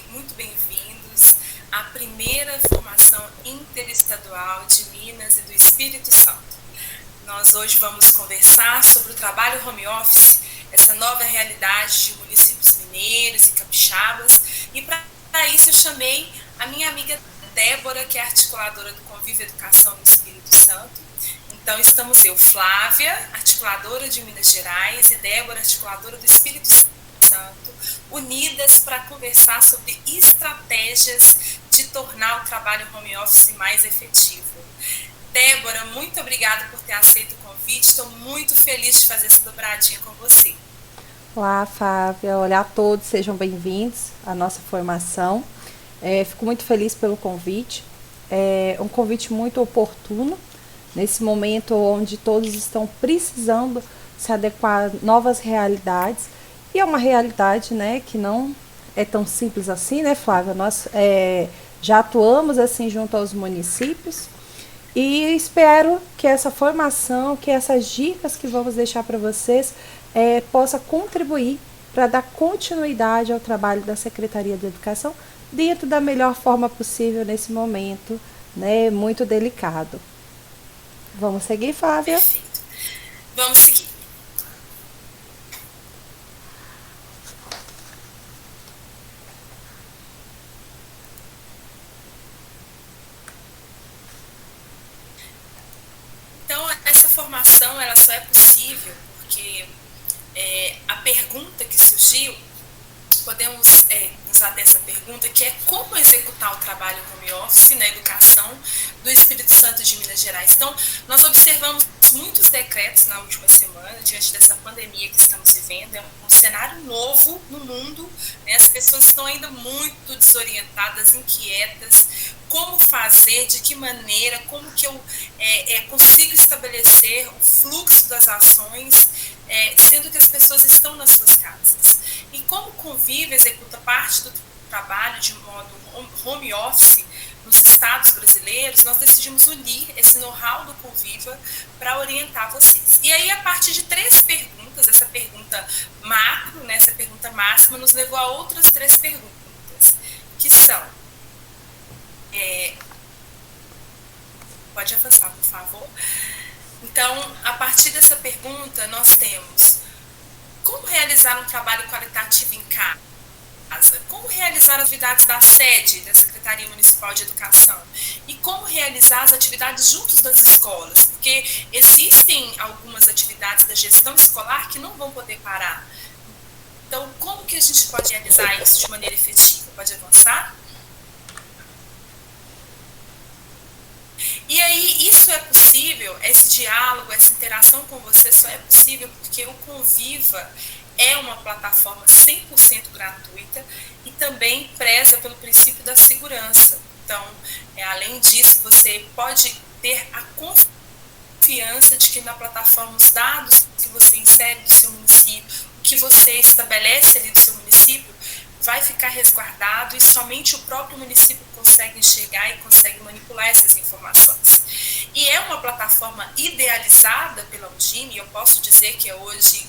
muito bem-vindos à primeira formação interestadual de Minas e do Espírito Santo. Nós hoje vamos conversar sobre o trabalho home office, essa nova realidade de municípios mineiros e capixabas, e para isso eu chamei a minha amiga Débora, que é articuladora do Convívio Educação no Espírito Santo. Então estamos eu, Flávia, articuladora de Minas Gerais, e Débora, articuladora do Espírito Santo, unidas para conversar sobre estratégias de tornar o trabalho home office mais efetivo. Débora, muito obrigada por ter aceito o convite, estou muito feliz de fazer essa dobradinha com você. Olá, Flávia. Olá a todos, sejam bem-vindos à nossa formação. Fico muito feliz pelo convite. É um convite muito oportuno, nesse momento onde todos estão precisando se adequar a novas realidades. E é uma realidade, né, que não é tão simples assim, né, Flávia? Nós já atuamos assim junto aos municípios e espero que essa formação, que essas dicas que vamos deixar para vocês possa contribuir para dar continuidade ao trabalho da Secretaria de Educação dentro da melhor forma possível nesse momento, né, muito delicado. Vamos seguir, Flávia? Perfeito. Vamos seguir. Então, essa formação ela só é possível porque a pergunta que surgiu, podemos usar dessa pergunta, que é como executar o trabalho home office na educação do Espírito Santo de Minas Gerais. Então, nós observamos muitos decretos na última semana, diante dessa pandemia que estamos vivendo, é um cenário novo no mundo, né? As pessoas estão ainda muito desorientadas, inquietas, como fazer, de que maneira, como que eu consigo estabelecer o fluxo das ações, sendo que as pessoas estão nas suas casas. E como o Convívio executa parte do trabalho de modo home office nos estados brasileiros, nós decidimos unir esse know-how do Convívio para orientar vocês. E aí, a partir de 3 perguntas, essa pergunta macro, né, essa pergunta máxima, nos levou a outras 3 perguntas, que são... Pode avançar, por favor. Então, a partir dessa pergunta, nós temos como realizar um trabalho qualitativo em casa, como realizar as atividades da sede da Secretaria Municipal de Educação e como realizar as atividades juntos das escolas, porque existem algumas atividades da gestão escolar que não vão poder parar. Então, como que a gente pode realizar isso de maneira efetiva? Pode avançar? E aí, isso é possível, esse diálogo, essa interação com você só é possível porque o Conviva é uma plataforma 100% gratuita e também preza pelo princípio da segurança. Então, além disso, você pode ter a confiança de que na plataforma os dados que você insere do seu município, o que você estabelece ali do seu município, vai ficar resguardado e somente o próprio município consegue enxergar e consegue manipular essas informações. E é uma plataforma idealizada pela Undime, eu posso dizer que é hoje,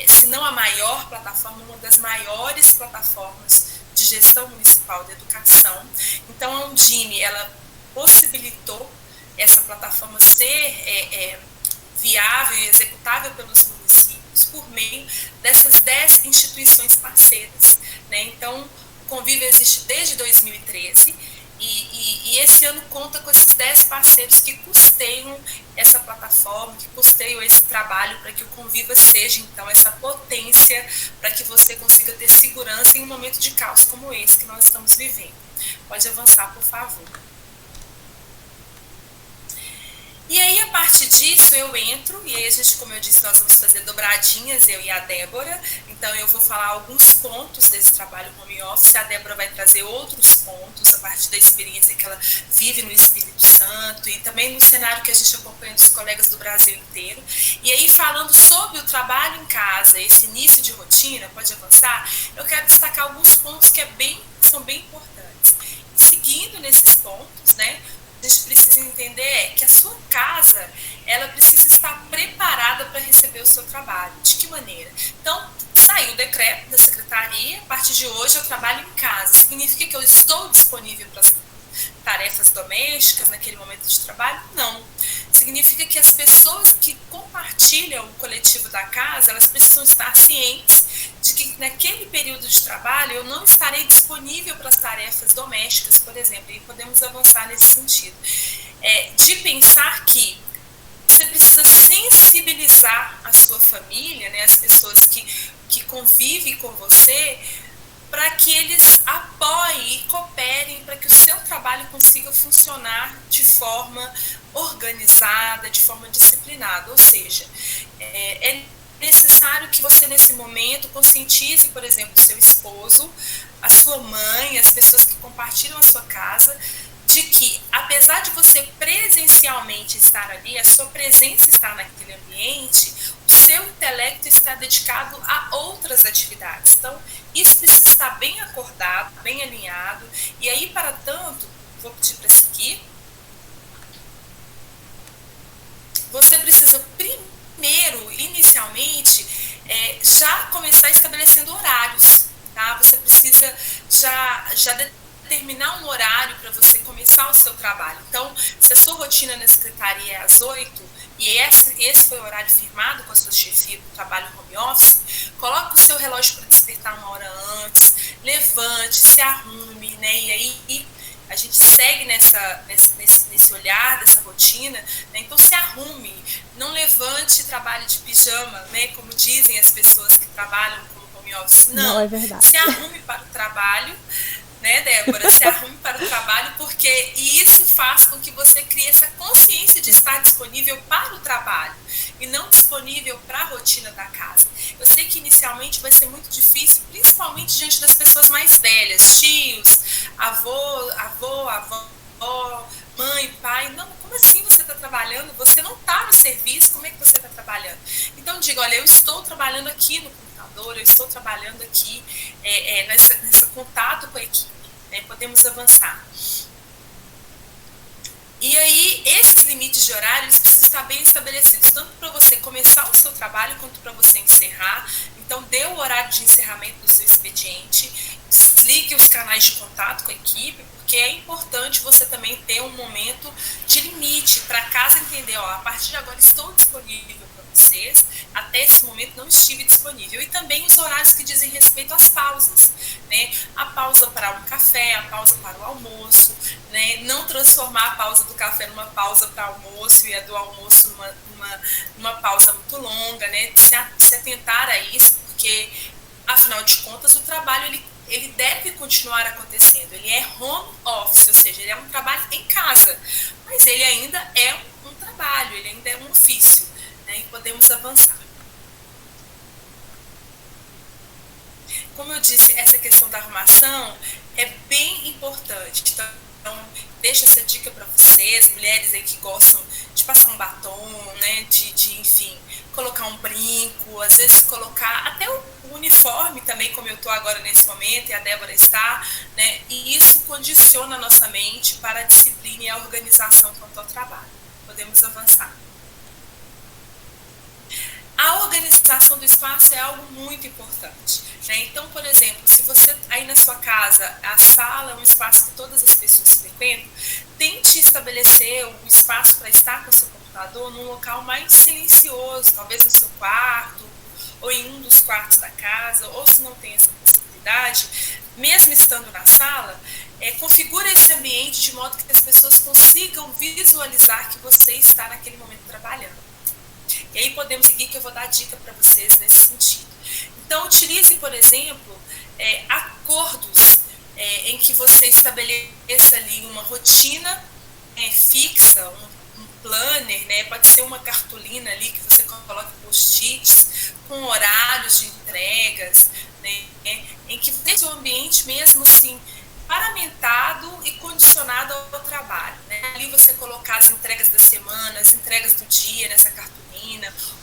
se não a maior plataforma, uma das maiores plataformas de gestão municipal de educação. Então, a Undime, ela possibilitou essa plataforma ser viável e executável pelos municípios por meio dessas 10 instituições parceiras, né? Então, o Convívio existe desde 2013 e esse ano conta com esses 10 parceiros que custeiam essa plataforma, que custeiam esse trabalho para que o Conviva seja, então, essa potência para que você consiga ter segurança em um momento de caos como esse que nós estamos vivendo. Pode avançar, por favor. E aí, a partir disso, eu entro, e aí a gente, como eu disse, nós vamos fazer dobradinhas, eu e a Débora. Então, eu vou falar alguns pontos desse trabalho home office, a Débora vai trazer outros pontos a partir da experiência que ela vive no Espírito Santo e também no cenário que a gente acompanha dos colegas do Brasil inteiro. E aí, falando sobre o trabalho em casa, esse início de rotina, pode avançar, eu quero destacar alguns pontos que são bem importantes. E seguindo nesses pontos, né, a gente precisa entender que a sua casa, ela precisa estar preparada para receber o seu trabalho. De que maneira? Então, saiu o decreto da secretaria, a partir partir de hoje eu trabalho em casa. Significa que eu estou disponível para as tarefas domésticas naquele momento de trabalho? Não. Significa que as pessoas que compartilham o coletivo da casa, elas precisam estar cientes de que naquele período de trabalho eu não estarei disponível para as tarefas domésticas, por exemplo, e podemos avançar nesse sentido. De pensar que você precisa sensibilizar a sua família, né, as pessoas que convivem com você, para que eles apoiem e cooperem para que o seu trabalho consiga funcionar de forma organizada, de forma disciplinada. Ou seja, é necessário que você, nesse momento, conscientize, por exemplo, o seu esposo, a sua mãe, as pessoas que compartilham a sua casa, de que, apesar de você presencialmente estar ali, a sua presença estar naquele ambiente, o seu intelecto está dedicado a outras atividades. Então, isso precisa estar bem acordado, bem alinhado. E aí, para tanto, vou pedir para seguir. Você precisa primeiro, inicialmente, já começar estabelecendo horários. Tá? Você precisa já determinar um horário para você começar o seu trabalho. Então, se a sua rotina na secretaria é às 8, e esse foi o horário firmado com a sua chefia do trabalho home office, coloque o seu relógio para despertar uma hora antes, levante, se arrume, né? E aí a gente segue nesse olhar, dessa rotina, né? Então se arrume, não levante e trabalhe de pijama, né? Como dizem as pessoas que trabalham com home office. Não, é verdade. Se arrume para o trabalho, né, Débora? Se arrume para o trabalho, porque isso faz com que você crie essa consciência de estar disponível para o trabalho e não disponível para a rotina da casa. Eu sei que inicialmente vai ser muito difícil, principalmente diante das pessoas mais velhas, tios, avó, mãe, pai. Não, como assim você está trabalhando? Você não está no serviço, como é que você está trabalhando? Então diga, olha, eu estou trabalhando aqui no computador, eu estou trabalhando aqui nesse contato com a equipe, né? Podemos avançar. E aí, esses limites de horário, eles precisam estar bem estabelecidos, tanto para você começar o seu trabalho, quanto para você encerrar. Então, dê o horário de encerramento do seu expediente, desligue os canais de contato com a equipe, porque é importante você também ter um momento de limite, para a casa entender, ó, a partir de agora estou disponível para vocês, até esse momento não estive disponível. E também os horários que dizem respeito às pausas, né? A pausa para um café, a pausa para o almoço, né? Não transformar a pausa do café numa pausa para almoço e a do almoço numa pausa muito longa, né? Se atentar a isso, porque, afinal de contas, o trabalho ele deve continuar acontecendo. Ele é home office, ou seja, ele é um trabalho em casa, mas ele ainda é um trabalho, ele ainda é um ofício, né? E podemos avançar. Como eu disse, essa questão da arrumação é bem importante. Então, deixo essa dica para vocês, mulheres aí que gostam de passar um batom, né, enfim, colocar um brinco, às vezes colocar até o uniforme também, como eu estou agora nesse momento e a Débora está, né, e isso condiciona a nossa mente para a disciplina e a organização quanto ao trabalho. Podemos avançar. A organização do espaço é algo muito importante, né? Então, por exemplo, se você aí na sua casa, a sala é um espaço que todas as pessoas frequentam, tente estabelecer um espaço para estar com o seu computador num local mais silencioso, talvez no seu quarto, ou em um dos quartos da casa, ou se não tem essa possibilidade, mesmo estando na sala, configure esse ambiente de modo que as pessoas consigam visualizar que você está naquele momento trabalhando. E aí podemos seguir, que eu vou dar dica para vocês nesse sentido. Então, utilize, por exemplo, acordos em que você estabeleça ali uma rotina fixa, um planner, né? Pode ser uma cartolina ali que você coloque post-its com horários de entregas, né? Em que deixe o ambiente mesmo assim paramentado e condicionado ao trabalho, né? Ali você colocar as entregas da semana, as entregas do dia nessa cartolina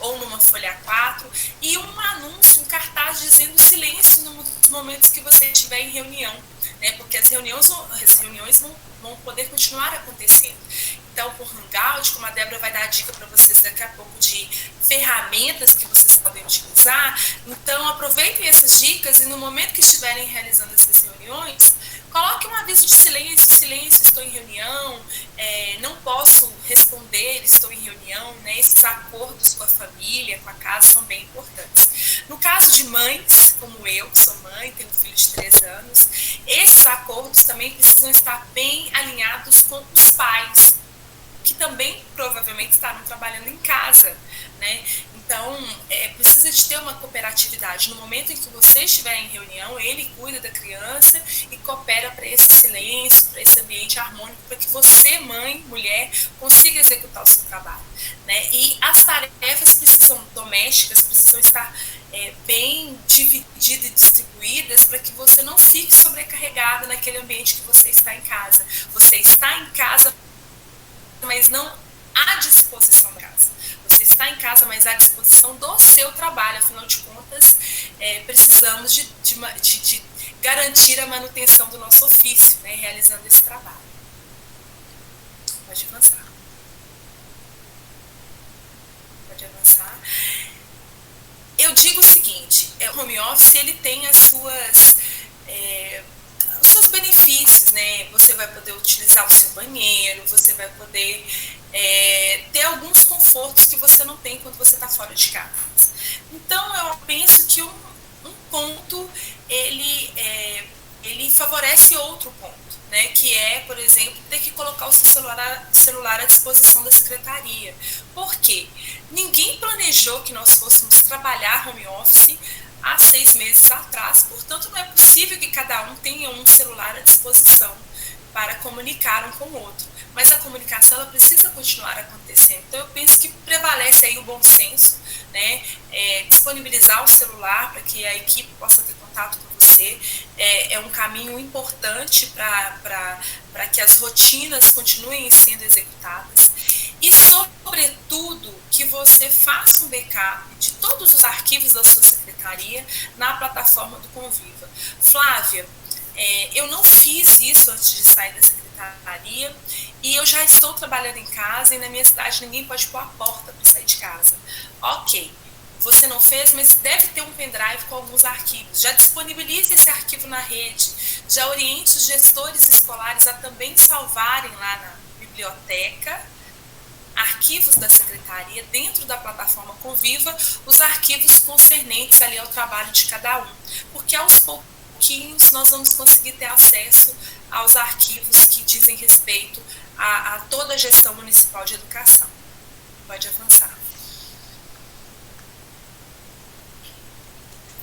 ou numa folha A4 e um anúncio, um cartaz dizendo silêncio nos momentos que você estiver em reunião, né? Porque as reuniões vão poder continuar acontecendo. então por Hangout, como a Débora vai dar a dica para vocês daqui a pouco de ferramentas que vocês podem utilizar. Então aproveitem essas dicas e no momento que estiverem realizando essas reuniões, coloque um aviso de silêncio, silêncio, estou em reunião, não posso responder, estou em reunião, né? Esses acordos com a família, com a casa, são bem importantes. No caso de mães, como eu, que sou mãe, tenho um filho de 3 anos, esses acordos também precisam estar bem alinhados com os pais, que também provavelmente estarão trabalhando em casa, né? Então, precisa de ter uma cooperatividade. No momento em que você estiver em reunião, ele cuida da criança e coopera para esse silêncio, para esse ambiente harmônico, para que você, mãe, mulher, consiga executar o seu trabalho, né? E as tarefas domésticas precisam estar bem divididas e distribuídas para que você não fique sobrecarregada naquele ambiente que você está em casa. Você está em casa, mas não à disposição da casa. Você está em casa, mas à disposição do seu trabalho. Afinal de contas, precisamos de garantir a manutenção do nosso ofício, né, realizando esse trabalho. Pode avançar. Pode avançar. Eu digo o seguinte, o home office ele tem os seus benefícios, né? Você vai poder utilizar o seu banheiro, você vai poder ter alguns confortos que você não tem quando você está fora de casa. Então, eu penso que um ponto, ele favorece outro ponto, né? Que é, por exemplo, ter que colocar o seu celular à disposição da secretaria. Por quê? Ninguém planejou que nós fôssemos trabalhar home office há 6 meses atrás, portanto, não é possível que cada um tenha um celular à disposição para comunicar um com o outro. Mas a comunicação ela precisa continuar acontecendo. Então, eu penso que prevalece aí o bom senso, né? Disponibilizar o celular para que a equipe possa ter contato com você. É um caminho importante para que as rotinas continuem sendo executadas. E, sobretudo, que você faça um backup de todos os arquivos da sua secretaria na plataforma do Conviva. Flávia, eu não fiz isso antes de sair da secretaria e eu já estou trabalhando em casa e na minha cidade ninguém pode pôr a porta para sair de casa. Ok, você não fez, mas deve ter um pendrive com alguns arquivos. Já disponibilize esse arquivo na rede, já oriente os gestores escolares a também salvarem lá na biblioteca arquivos da secretaria, dentro da plataforma Conviva, os arquivos concernentes ali ao trabalho de cada um, porque aos pouquinhos nós vamos conseguir ter acesso aos arquivos que dizem respeito a toda a gestão municipal de educação. Pode avançar.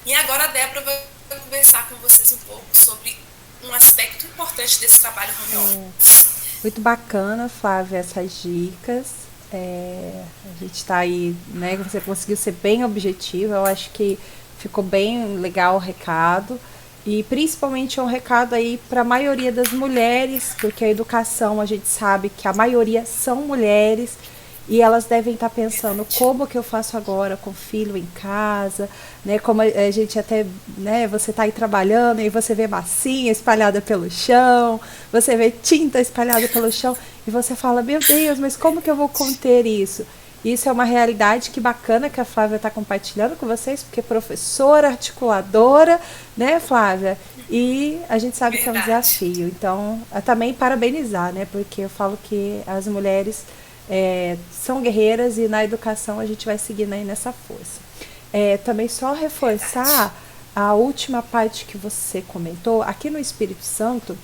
E agora a Débora vai conversar com vocês um pouco sobre um aspecto importante desse trabalho home office. Muito bacana, Flávia, essas dicas. A gente está aí, né? Você conseguiu ser bem objetiva. Eu acho que ficou bem legal o recado. E principalmente é um recado aí para a maioria das mulheres, porque a educação a gente sabe que a maioria são mulheres. E elas devem estar pensando como que eu faço agora com o filho em casa, né? Como a gente até, né? Você está aí trabalhando e você vê massinha espalhada pelo chão, você vê tinta espalhada pelo chão e você fala, meu Deus, mas como que eu vou conter isso? Isso é uma realidade que bacana que a Flávia está compartilhando com vocês, porque é professora, articuladora, né, Flávia? E a gente sabe que é um desafio. Então, também parabenizar, né? Porque eu falo que as mulheres são guerreiras e na educação a gente vai seguindo aí nessa força. Também só reforçar a última parte que você comentou, aqui no Espírito Santo,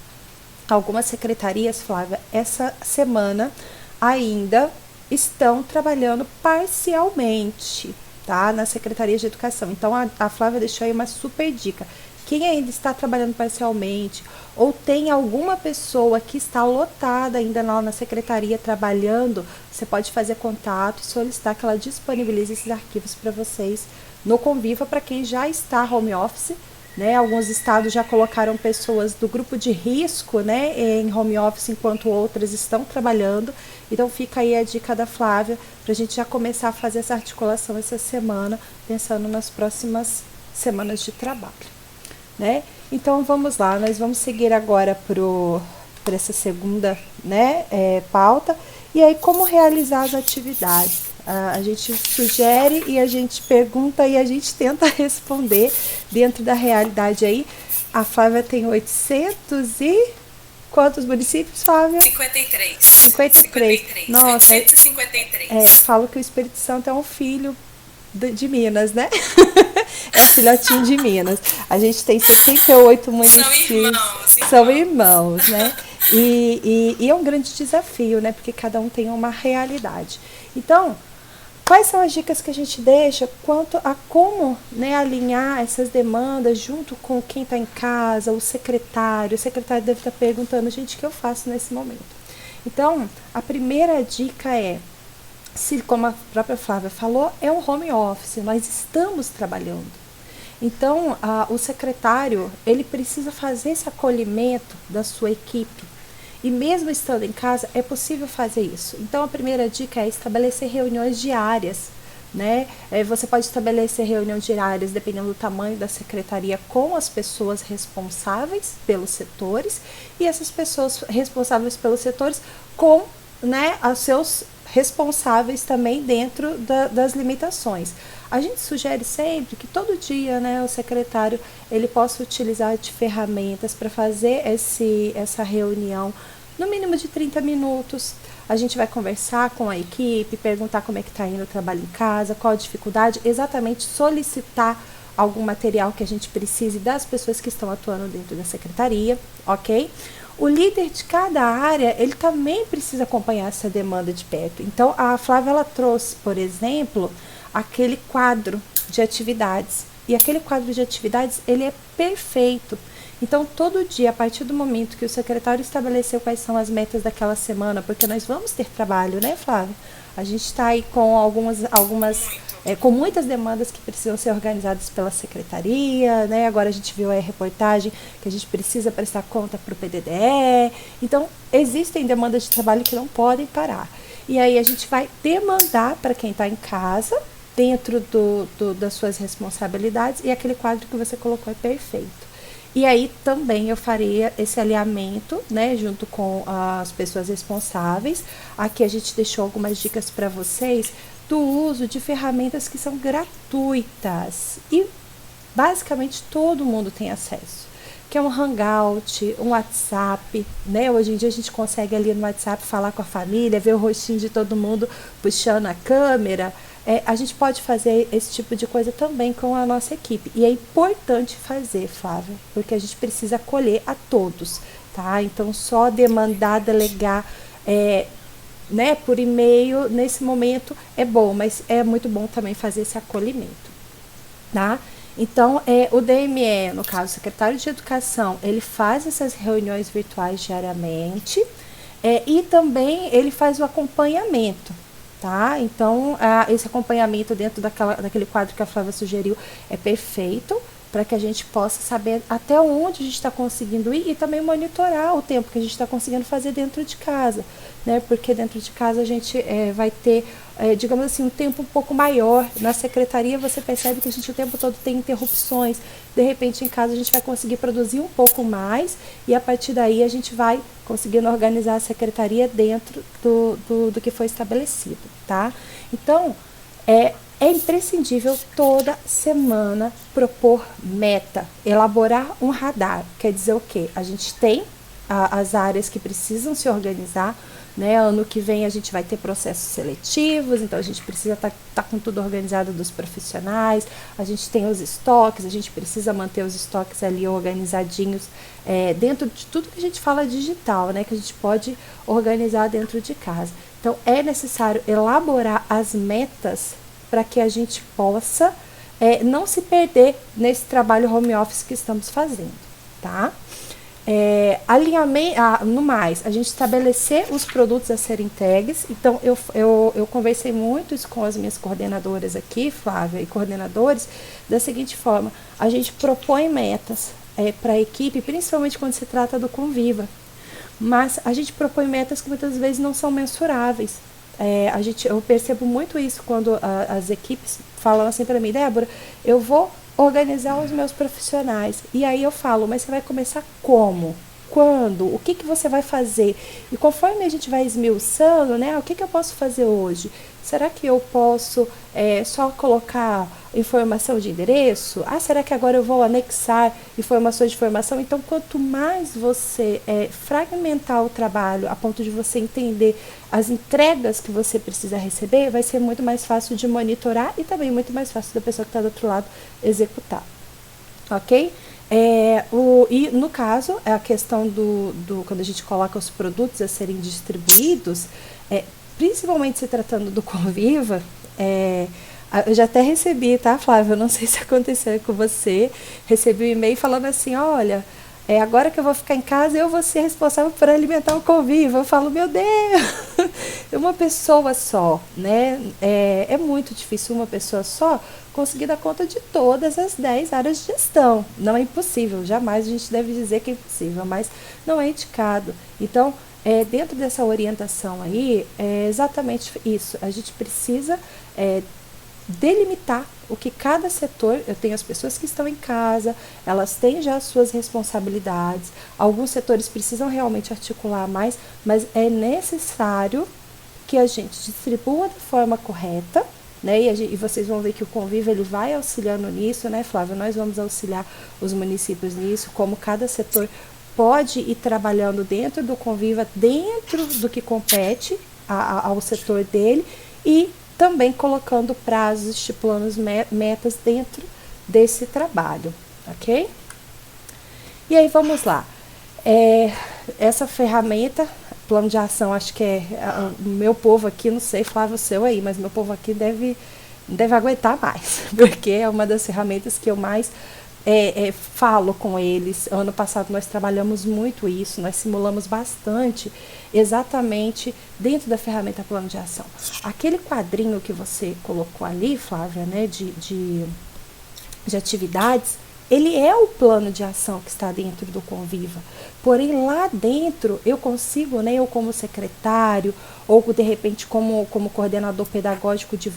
algumas secretarias, Flávia, essa semana ainda estão trabalhando parcialmente, tá? Na Secretaria de Educação. Então a Flávia deixou aí uma super dica. Quem ainda está trabalhando parcialmente ou tem alguma pessoa que está lotada ainda lá na secretaria trabalhando, você pode fazer contato e solicitar que ela disponibilize esses arquivos para vocês no Conviva para quem já está home office, né? Alguns estados já colocaram pessoas do grupo de risco, né, em home office enquanto outras estão trabalhando. Então fica aí a dica da Flávia para a gente já começar a fazer essa articulação essa semana, pensando nas próximas semanas de trabalho. Né? Então vamos lá, nós vamos seguir agora para essa segunda, né, pauta E aí, como realizar as atividades? A gente sugere e a gente pergunta e a gente tenta responder dentro da realidade aí. A Flávia tem 800 e... Quantos municípios, Flávia? 53. 53. Nossa, 853. Falo que o Espírito Santo é um filho de Minas, né? É um filhotinho de Minas. A gente tem 68 municípios. São irmãos, né? E é um grande desafio, né? Porque cada um tem uma realidade. Então, quais são as dicas que a gente deixa quanto a como, né, alinhar essas demandas junto com quem está em casa, o secretário? O secretário deve estar perguntando, gente, o que eu faço nesse momento? Então, a primeira dica é, se, como a própria Flávia falou, é um home office, nós estamos trabalhando. Então, o secretário, ele precisa fazer esse acolhimento da sua equipe. E mesmo estando em casa, é possível fazer isso. Então, a primeira dica é estabelecer reuniões diárias, né? Você pode estabelecer reuniões diárias, dependendo do tamanho da secretaria, com as pessoas responsáveis pelos setores e essas pessoas responsáveis pelos setores com, né, os seus responsáveis também dentro das limitações. A gente sugere sempre que todo dia, né, o secretário ele possa utilizar de ferramentas para fazer essa reunião no mínimo de 30 minutos. A gente vai conversar com a equipe, perguntar como é que está indo o trabalho em casa, qual a dificuldade, exatamente solicitar algum material que a gente precise das pessoas que estão atuando dentro da secretaria, ok? O líder de cada área, ele também precisa acompanhar essa demanda de perto. Então, a Flávia, ela trouxe, por exemplo, aquele quadro de atividades. E aquele quadro de atividades, ele é perfeito. Então, todo dia, a partir do momento que o secretário estabeleceu quais são as metas daquela semana, porque nós vamos ter trabalho, né, Flávia? A gente está aí com com muitas demandas que precisam ser organizadas pela secretaria, né? Agora a gente viu aí a reportagem que a gente precisa prestar conta para o PDDE. Então, existem demandas de trabalho que não podem parar. E aí a gente vai demandar para quem está em casa, dentro das suas responsabilidades, e aquele quadro que você colocou é perfeito. E aí também eu faria esse alinhamento, né, junto com as pessoas responsáveis. Aqui a gente deixou algumas dicas para vocês do uso de ferramentas que são gratuitas e basicamente todo mundo tem acesso, que é um Hangout, um WhatsApp, né? Hoje em dia a gente consegue ali no WhatsApp falar com a família, ver o rostinho de todo mundo puxando a câmera. A gente pode fazer esse tipo de coisa também com a nossa equipe. E é importante fazer, Flávia, porque a gente precisa acolher a todos, tá? Então, só demandar, delegar, né, por e-mail, nesse momento é bom, mas é muito bom também fazer esse acolhimento, tá? Então, o DME, no caso, o secretário de Educação, ele faz essas reuniões virtuais diariamente e também ele faz o acompanhamento, tá? Então, esse acompanhamento dentro daquele quadro que a Flávia sugeriu é perfeito para que a gente possa saber até onde a gente está conseguindo ir e também monitorar o tempo que a gente está conseguindo fazer dentro de casa, né? Porque dentro de casa a gente vai ter, digamos assim, um tempo um pouco maior. Na secretaria você percebe que a gente o tempo todo tem interrupções. De repente, em casa a gente vai conseguir produzir um pouco mais e a partir daí a gente vai conseguindo organizar a secretaria dentro do que foi estabelecido, tá? Então, é imprescindível toda semana propor meta, elaborar um radar. Quer dizer o quê? A gente tem as áreas que precisam se organizar, né? Ano que vem a gente vai ter processos seletivos, então a gente precisa estar com tudo organizado dos profissionais, a gente tem os estoques, a gente precisa manter os estoques ali organizadinhos dentro de tudo que a gente fala digital, né? Que a gente pode organizar dentro de casa. Então é necessário elaborar as metas para que a gente possa não se perder nesse trabalho home office que estamos fazendo, tá? Alinhamento, no mais, a gente estabelecer os produtos a serem entregues. Então, eu conversei muito isso com as minhas coordenadoras aqui, Flávia, e coordenadores, da seguinte forma: a gente propõe metas para a equipe, principalmente quando se trata do Conviva, mas a gente propõe metas que muitas vezes não são mensuráveis. Eu percebo muito isso quando as equipes falam assim para mim: Débora, eu vou organizar os meus profissionais. E aí eu falo: mas você vai começar como? quando, o que você vai fazer. E conforme a gente vai esmiuçando, né, o que eu posso fazer hoje? Será que eu posso só colocar informação de endereço? Será que agora eu vou anexar informações de formação? Então, quanto mais você fragmentar o trabalho a ponto de você entender as entregas que você precisa receber, vai ser muito mais fácil de monitorar e também muito mais fácil da pessoa que está do outro lado executar. Ok? E no caso, a questão quando a gente coloca os produtos a serem distribuídos, principalmente se tratando do Conviva, eu já até recebi, tá, Flávia? Eu não sei se aconteceu com você. Recebi um e-mail falando assim: olha, agora que eu vou ficar em casa, eu vou ser responsável por alimentar o Conviva. Eu falo, meu Deus, uma pessoa só, né? É muito difícil uma pessoa só conseguir dar conta de todas as 10 áreas de gestão. Não é impossível, jamais a gente deve dizer que é impossível, mas não é indicado. Então, dentro dessa orientação aí, é exatamente isso. A gente precisa delimitar o que cada setor. Eu tenho as pessoas que estão em casa, elas têm já as suas responsabilidades, alguns setores precisam realmente articular mais, mas é necessário que a gente distribua da forma correta, né? E vocês vão ver que o Conviva ele vai auxiliando nisso, né, Flávia? Nós vamos auxiliar os municípios nisso, como cada setor pode ir trabalhando dentro do Conviva, dentro do que compete ao setor dele, e também colocando prazos, estipulando metas dentro desse trabalho, ok? E aí vamos lá. Essa ferramenta, plano de ação, acho que o meu povo aqui, não sei, Flávio, o seu aí, mas meu povo aqui deve aguentar mais, porque é uma das ferramentas que eu mais falo com eles. Ano passado nós trabalhamos muito isso, nós simulamos bastante, exatamente dentro da ferramenta plano de ação. Aquele quadrinho que você colocou ali, Flávia, né, de atividades, ele é o plano de ação que está dentro do Conviva. Porém, lá dentro, eu consigo, né, eu como secretário, ou de repente como coordenador pedagógico de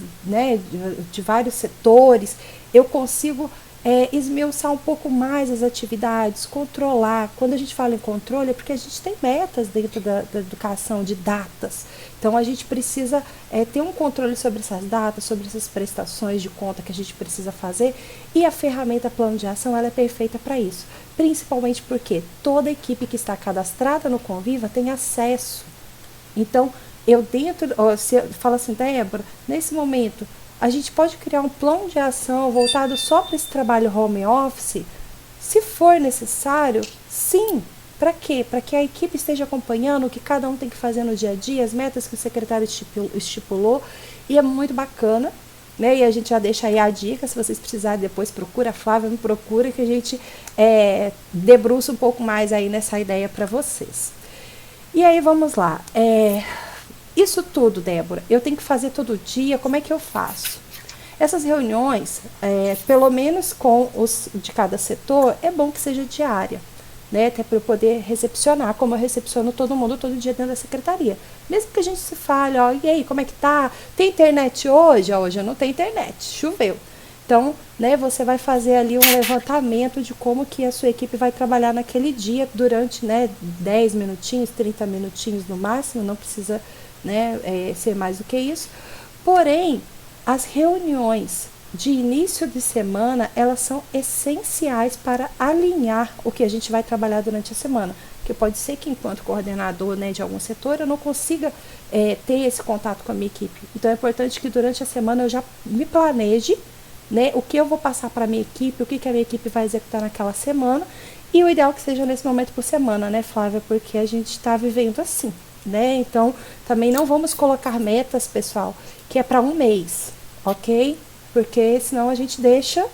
vários setores, eu consigo esmiuçar um pouco mais as atividades, controlar. Quando a gente fala em controle, é porque a gente tem metas dentro da educação, de datas. Então, a gente precisa ter um controle sobre essas datas, sobre essas prestações de conta que a gente precisa fazer, e a ferramenta plano de ação ela é perfeita para isso. Principalmente porque toda equipe que está cadastrada no Conviva tem acesso. Então, se eu falo assim, Débora, nesse momento, a gente pode criar um plano de ação voltado só para esse trabalho home office? Se for necessário, sim. Para quê? Para que a equipe esteja acompanhando o que cada um tem que fazer no dia a dia, as metas que o secretário estipulou, e é muito bacana, né? E a gente já deixa aí a dica, se vocês precisarem depois, procura a Flávia, me procura, que a gente debruça um pouco mais aí nessa ideia para vocês. E aí, vamos lá. Isso tudo, Débora, eu tenho que fazer todo dia, como é que eu faço? Essas reuniões, pelo menos com os de cada setor, é bom que seja diária, né? Até para eu poder recepcionar, como eu recepciono todo mundo todo dia dentro da secretaria. Mesmo que a gente se fale, ó, e aí, como é que tá? Tem internet hoje? Hoje eu não tenho internet, choveu. Então, né, você vai fazer ali um levantamento de como que a sua equipe vai trabalhar naquele dia, durante, né, 10 minutinhos, 30 minutinhos no máximo, não precisa, né, ser mais do que isso. Porém, as reuniões de início de semana, elas são essenciais para alinhar o que a gente vai trabalhar durante a semana. Porque pode ser que, enquanto coordenador, né, de algum setor, eu não consiga ter esse contato com a minha equipe. Então, é importante que durante a semana eu já me planeje, né, o que eu vou passar para a minha equipe, o que a minha equipe vai executar naquela semana, e o ideal que seja nesse momento por semana, né, Flávia, porque a gente está vivendo assim, né, então também não vamos colocar metas, pessoal, que é para um mês, ok? Porque senão a gente deixa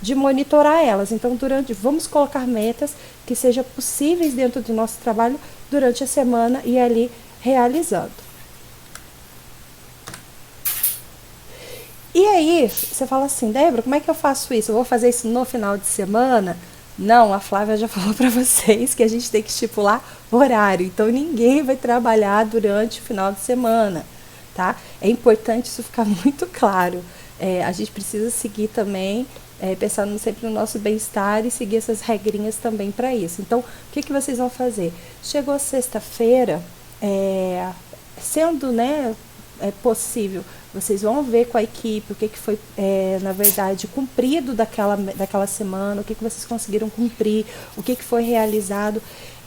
de monitorar elas. Então, vamos colocar metas que sejam possíveis dentro do nosso trabalho durante a semana e ali realizando. E aí, você fala assim, Débora, como é que eu faço isso? Eu vou fazer isso no final de semana? Não, a Flávia já falou para vocês que a gente tem que estipular horário. Então, ninguém vai trabalhar durante o final de semana, tá? É importante isso ficar muito claro. A gente precisa seguir também pensando sempre no nosso bem-estar e seguir essas regrinhas também para isso. Então, o que vocês vão fazer? Chegou sexta-feira, sendo, né, possível, vocês vão ver com a equipe o que foi, na verdade, cumprido daquela semana, o que vocês conseguiram cumprir, o que foi realizado.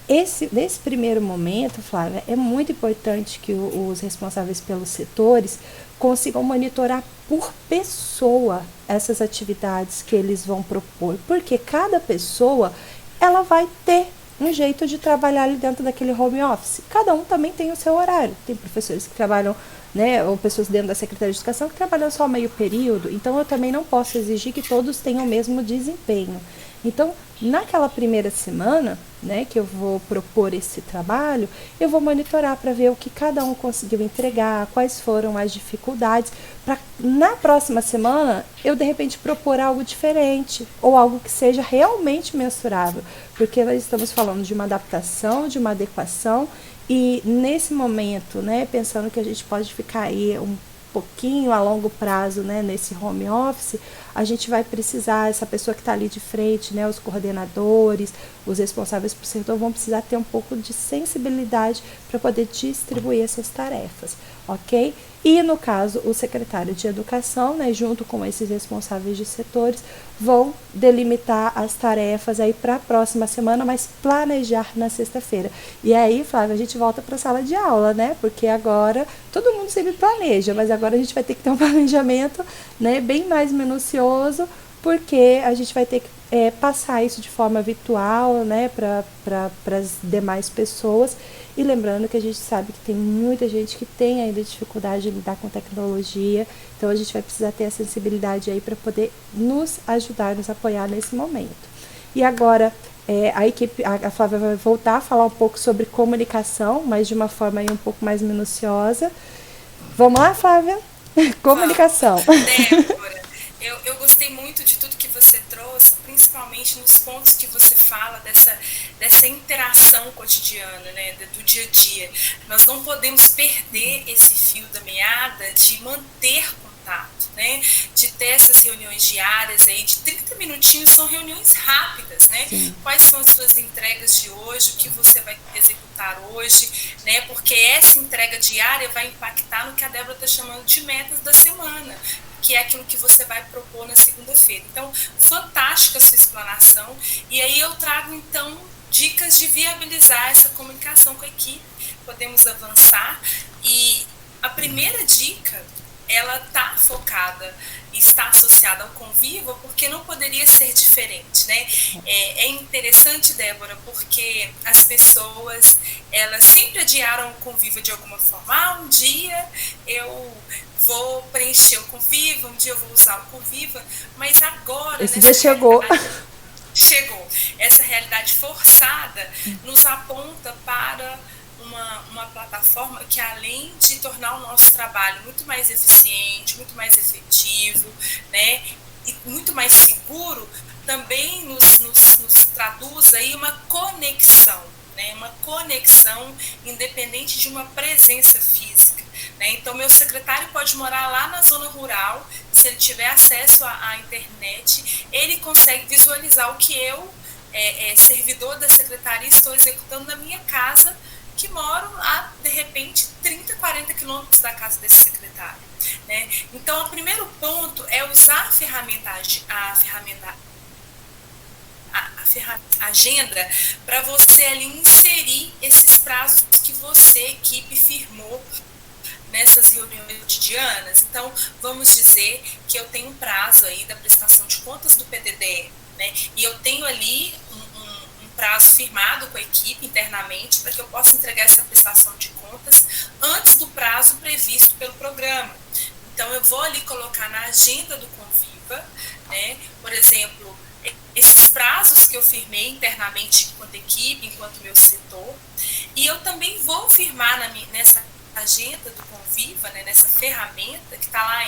Nesse primeiro momento, Flávia, é muito importante que os responsáveis pelos setores consigam monitorar por pessoa essas atividades que eles vão propor, porque cada pessoa ela vai ter um jeito de trabalhar ali dentro daquele home office. Cada um também tem o seu horário. Tem professores que trabalham, né, ou pessoas dentro da Secretaria de Educação que trabalham só meio período, então eu também não posso exigir que todos tenham o mesmo desempenho. Então, naquela primeira semana, né, que eu vou propor esse trabalho, eu vou monitorar para ver o que cada um conseguiu entregar, quais foram as dificuldades, para na próxima semana eu de repente propor algo diferente ou algo que seja realmente mensurável, porque nós estamos falando de uma adaptação, de uma adequação, e nesse momento, né, pensando que a gente pode ficar aí um pouquinho a longo prazo, né, nesse home office, a gente vai precisar, essa pessoa que está ali de frente, né, os coordenadores, os responsáveis por setor, vão precisar ter um pouco de sensibilidade para poder distribuir essas tarefas, ok? E, no caso, o secretário de Educação, né, junto com esses responsáveis de setores, vão delimitar as tarefas aí para a próxima semana, mas planejar na sexta-feira. E aí, Flávia, a gente volta para a sala de aula, né? Porque agora todo mundo sempre planeja, mas agora a gente vai ter que ter um planejamento, né, bem mais minucioso, porque a gente vai ter que passar isso de forma virtual, né, para as demais pessoas. E lembrando que a gente sabe que tem muita gente que tem ainda dificuldade de lidar com tecnologia, então a gente vai precisar ter a sensibilidade aí para poder nos ajudar, nos apoiar nesse momento. E agora a equipe, a Flávia vai voltar a falar um pouco sobre comunicação, mas de uma forma aí um pouco mais minuciosa. Vamos lá, Flávia? Comunicação. Débora, eu gostei muito de tudo que você trouxe, principalmente nos pontos que você fala dessa interação cotidiana, né, do dia a dia. Nós não podemos perder esse fio da meada de manter contato, né, de ter essas reuniões diárias aí de 30 minutinhos, são reuniões rápidas, né? Sim. Quais são as suas entregas de hoje, o que você vai executar hoje, né? Porque essa entrega diária vai impactar no que a Débora está chamando de metas da semana, que é aquilo que você vai propor na segunda-feira. Então, fantástica a sua explanação. E aí eu trago, então, dicas de viabilizar essa comunicação com a equipe. Podemos avançar. E a primeira dica, ela está focada e está associada ao Conviva, porque não poderia ser diferente, né? É interessante, Débora, porque as pessoas, elas sempre adiaram o Conviva de alguma forma. Um dia eu vou preencher o Conviva, um dia eu vou usar o Conviva, mas agora... Esse dia chegou. Chegou. Essa realidade forçada nos aponta para uma plataforma que, além de tornar o nosso trabalho muito mais eficiente, muito mais efetivo, né, e muito mais seguro, também nos traduz aí uma conexão, né, uma conexão independente de uma presença física. Né? Então, meu secretário pode morar lá na zona rural, se ele tiver acesso à internet, ele consegue visualizar o que eu, servidor da secretaria, estou executando na minha casa, que moro a, de repente, 30, 40 quilômetros da casa desse secretário. Né? Então, o primeiro ponto é usar a agenda para você ali inserir esses prazos que você, equipe, firmou nessas reuniões cotidianas. Então, vamos dizer que eu tenho um prazo aí da prestação de contas do PDD, né? E eu tenho ali um prazo firmado com a equipe internamente para que eu possa entregar essa prestação de contas antes do prazo previsto pelo programa. Então, eu vou ali colocar na agenda do Conviva, né? Por exemplo, esses prazos que eu firmei internamente enquanto equipe, enquanto meu setor, e eu também vou firmar nessa agenda do Conviva, né, nessa ferramenta que está lá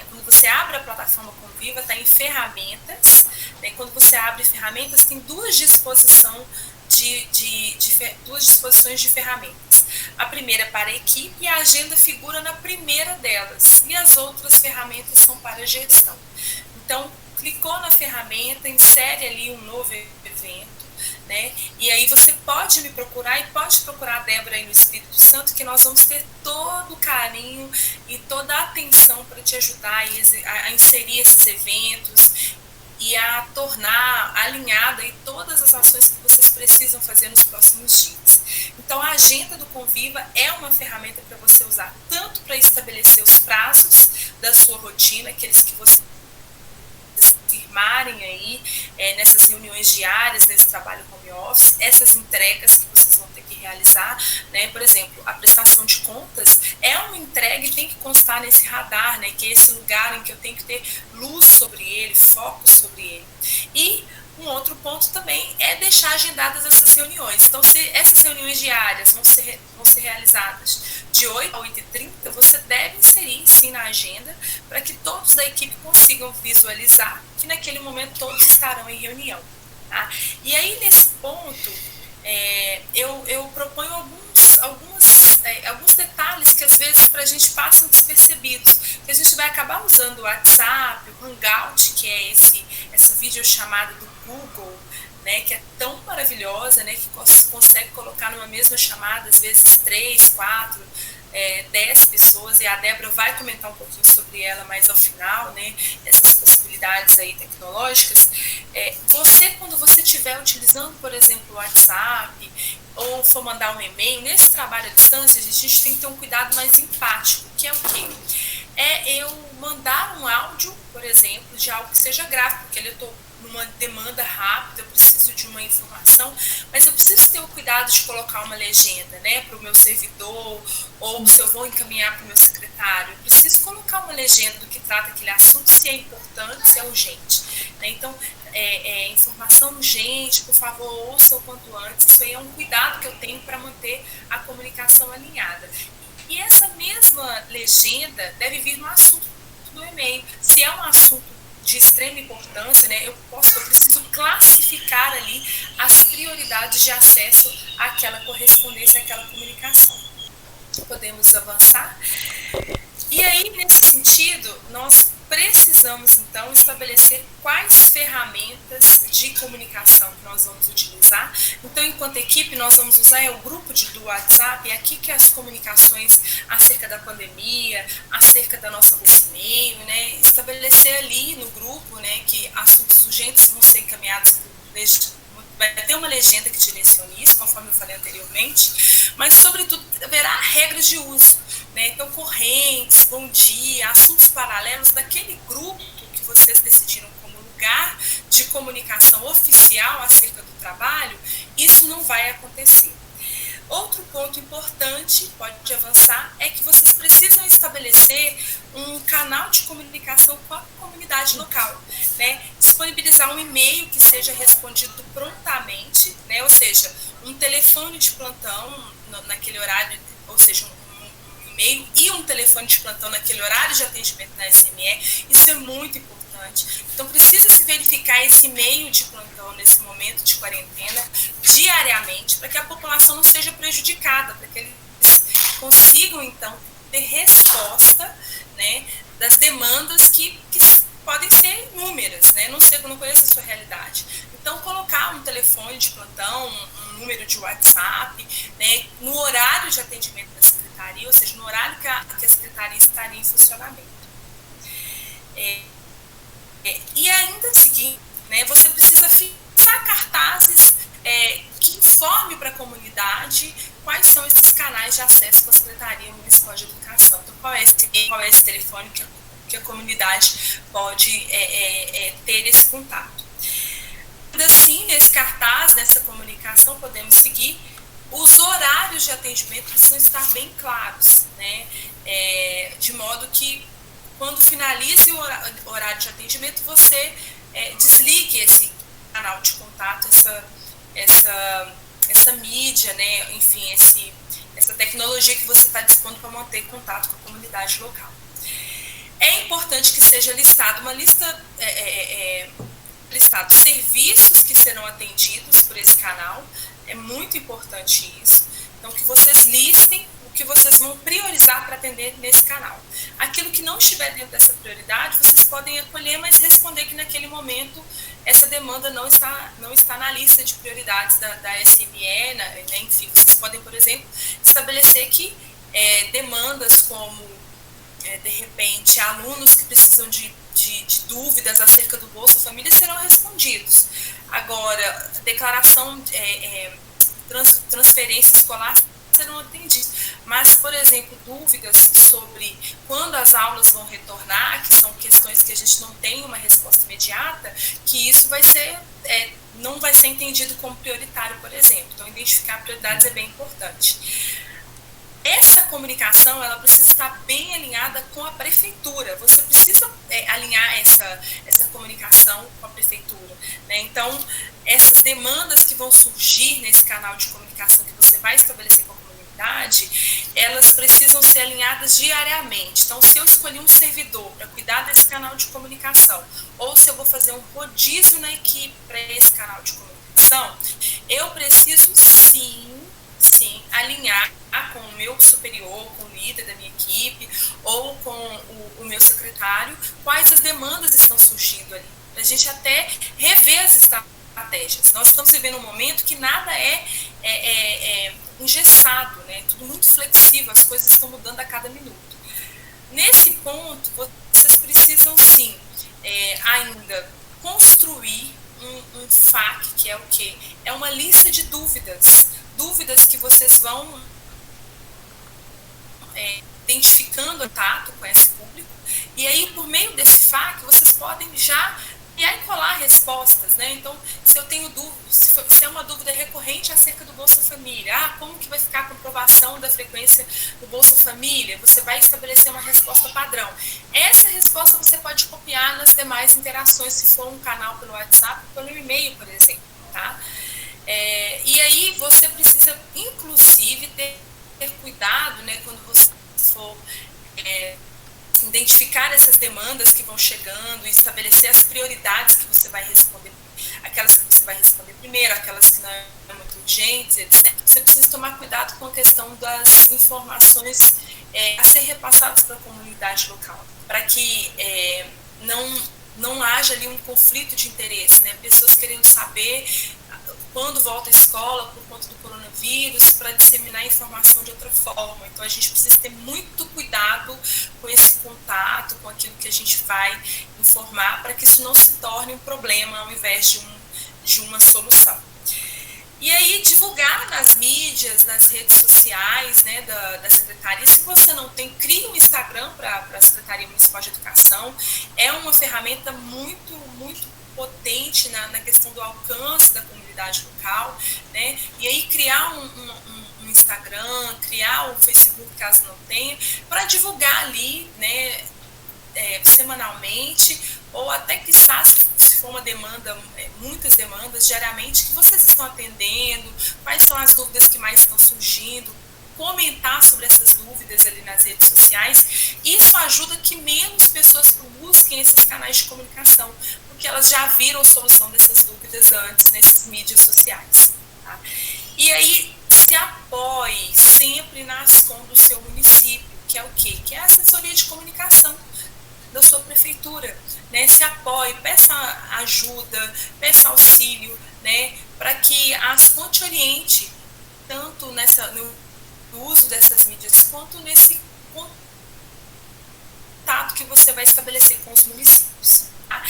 quando você abre a plataforma Conviva, está em ferramentas, né, quando você abre ferramentas, tem duas disposições de ferramentas. A primeira é para a equipe e a agenda figura na primeira delas, e as outras ferramentas são para a gestão. Então, clicou na ferramenta, insere ali um novo evento, né? E aí você pode me procurar e pode procurar a Débora aí no Espírito Santo, que nós vamos ter todo o carinho e toda a atenção para te ajudar a inserir esses eventos e a tornar alinhada aí todas as ações que vocês precisam fazer nos próximos dias. Então, a agenda do Conviva é uma ferramenta para você usar tanto para estabelecer os prazos da sua rotina, aqueles que você firmarem aí nessas reuniões diárias, nesse trabalho home office, essas entregas que vocês vão ter que realizar, né? Por exemplo, a prestação de contas é uma entrega e tem que constar nesse radar, né? Que é esse lugar em que eu tenho que ter luz sobre ele, foco sobre ele. E um outro ponto também é deixar agendadas essas reuniões. Então, se essas reuniões diárias vão ser realizadas de 8 a 8h30, você deve inserir sim na agenda para que todos da equipe consigam visualizar que naquele momento todos estarão em reunião. Tá? E aí, nesse ponto, eu proponho alguns detalhes que às vezes para a gente passam despercebidos, que a gente vai acabar usando o WhatsApp, o Hangout, que é essa videochamada do Google, né, que é tão maravilhosa, né, que consegue colocar numa mesma chamada, às vezes 3, 4, 10 pessoas, e a Débora vai comentar um pouquinho sobre ela mais ao final, né, essas possibilidades aí tecnológicas. Quando você estiver utilizando, por exemplo, o WhatsApp, ou for mandar um e-mail, nesse trabalho à distância, a gente tem que ter um cuidado mais empático, que é o quê? Eu mandar um áudio, por exemplo, de algo que seja grave, porque eu estou numa demanda rápida, eu preciso de uma informação, mas eu preciso ter o cuidado de colocar uma legenda, né, para o meu servidor, ou se eu vou encaminhar para o meu secretário, eu preciso colocar uma legenda do que trata aquele assunto, se é importante, se é urgente, né? Então, informação urgente, por favor, ouça o quanto antes. Isso aí é um cuidado que eu tenho para manter a comunicação alinhada. E essa mesma legenda deve vir no assunto do e-mail. Se é um assunto de extrema importância, né, eu preciso classificar ali as prioridades de acesso àquela correspondência, àquela comunicação. Podemos avançar? E aí, nesse sentido, nós precisamos, então, estabelecer quais ferramentas de comunicação que nós vamos utilizar. Então, enquanto equipe, nós vamos usar o grupo do WhatsApp, aqui que as comunicações acerca da pandemia, acerca da nossa e-mail, né, estabelecer ali no grupo, né, que assuntos urgentes vão ser encaminhados vai ter uma legenda que direcione isso, conforme eu falei anteriormente, mas, sobretudo, haverá regras de uso, né? Então, correntes, bom dia, assuntos paralelos daquele grupo que vocês decidiram como lugar de comunicação oficial acerca do trabalho, isso não vai acontecer. Outro ponto importante, pode avançar, é que vocês precisam estabelecer um canal de comunicação com a comunidade local, né? Disponibilizar um e-mail que seja respondido prontamente, né? Ou seja, um telefone de plantão naquele horário, ou seja, um e-mail e um telefone de plantão naquele horário de atendimento na SME, isso é muito importante. Então, precisa se verificar esse e-mail de plantão nesse momento de quarentena diariamente, para que a população não seja prejudicada, para que eles consigam, então, ter resposta, né, das demandas que podem ser inúmeras, né? Não conheço a sua realidade. Então, colocar um telefone de plantão, um número de WhatsApp, né, no horário de atendimento da secretaria, ou seja, no horário que a secretaria estaria em funcionamento. E ainda seguinte, né, você precisa fixar cartazes que informe para a comunidade quais são esses canais de acesso com a Secretaria Municipal de Educação. Então, qual é esse telefone que a comunidade pode ter esse contato. Ainda assim, nesse cartaz, nessa comunicação, podemos seguir os horários de atendimento precisam estar bem claros, né, de modo que quando finalize o horário de atendimento, você desligue esse canal de contato, essa mídia, né, enfim, essa tecnologia que você está dispondo para manter contato com a comunidade local. É importante que seja listado listado serviços que serão atendidos por esse canal, é muito importante isso. Então, que vocês listem o que vocês vão priorizar para atender nesse canal. Aquilo que não estiver dentro dessa prioridade, vocês podem acolher, mas responder que naquele momento essa demanda não está na lista de prioridades da SME, né? Enfim, vocês podem, por exemplo, estabelecer que demandas como, de repente, alunos que precisam de dúvidas acerca do Bolsa Família serão respondidos. Agora, declaração, transferência escolar serão atendidos. Mas, por exemplo, dúvidas sobre quando as aulas vão retornar, que são questões que a gente não tem uma resposta imediata, que isso não vai ser entendido como prioritário, por exemplo. Então, identificar prioridades é bem importante. Essa comunicação, ela precisa estar bem alinhada com a prefeitura. Você precisa alinhar essa comunicação com a prefeitura, né? Então, essas demandas que vão surgir nesse canal de comunicação que você vai estabelecer com a comunidade, elas precisam ser alinhadas diariamente. Então, se eu escolhi um servidor para cuidar desse canal de comunicação, ou se eu vou fazer um rodízio na equipe para esse canal de comunicação, eu preciso sim alinhar com o meu superior, com o líder da minha equipe ou com o meu secretário, quais as demandas estão surgindo ali, para a gente até rever as estratégias. Nós estamos vivendo um momento que nada é engessado, né? Tudo muito flexível, as coisas estão mudando a cada minuto. Nesse ponto, vocês precisam sim ainda construir um FAQ, que é o quê? É uma lista de dúvidas que vocês vão identificando o contato com esse público, e aí por meio desse FAQ vocês podem já criar e colar respostas, né? Então, se eu tenho dúvidas, se é uma dúvida recorrente acerca do Bolsa Família, como que vai ficar a comprovação da frequência do Bolsa Família? Você vai estabelecer uma resposta padrão. Essa resposta você pode copiar nas demais interações, se for um canal pelo WhatsApp, pelo e-mail, por exemplo, tá? E aí você precisa, inclusive, ter cuidado, né, quando você for identificar essas demandas que vão chegando e estabelecer as prioridades que você vai responder, aquelas que você vai responder primeiro, aquelas que não é muito urgentes, etc. Você precisa tomar cuidado com a questão das informações a ser repassadas para a comunidade local, para que não haja ali um conflito de interesse, né? Pessoas querendo saber quando volta à escola por conta do coronavírus, para disseminar a informação de outra forma. Então, a gente precisa ter muito cuidado com esse contato, com aquilo que a gente vai informar, para que isso não se torne um problema ao invés de uma solução. E aí, divulgar nas mídias, nas redes sociais, né, da Secretaria. Se você não tem, crie um Instagram para a Secretaria Municipal de Educação. É uma ferramenta muito, muito potente na questão do alcance da comunidade local, né? E aí criar um Instagram, criar um Facebook, caso não tenha, para divulgar ali, né, semanalmente, ou até que se for uma demanda, muitas demandas diariamente, que vocês estão atendendo, quais são as dúvidas que mais estão surgindo, comentar sobre essas dúvidas ali nas redes sociais. Isso ajuda que menos pessoas busquem esses canais de comunicação, porque elas já viram a solução dessas dúvidas antes nessas mídias sociais, tá? E aí, se apoie sempre na Ascom do seu município, que é o quê? Que é a assessoria de comunicação da sua prefeitura, né? Se apoie, peça ajuda, peça auxílio, né? Para que a Ascom te oriente tanto no uso dessas mídias quanto nesse contato que você vai estabelecer com os municípios, tá?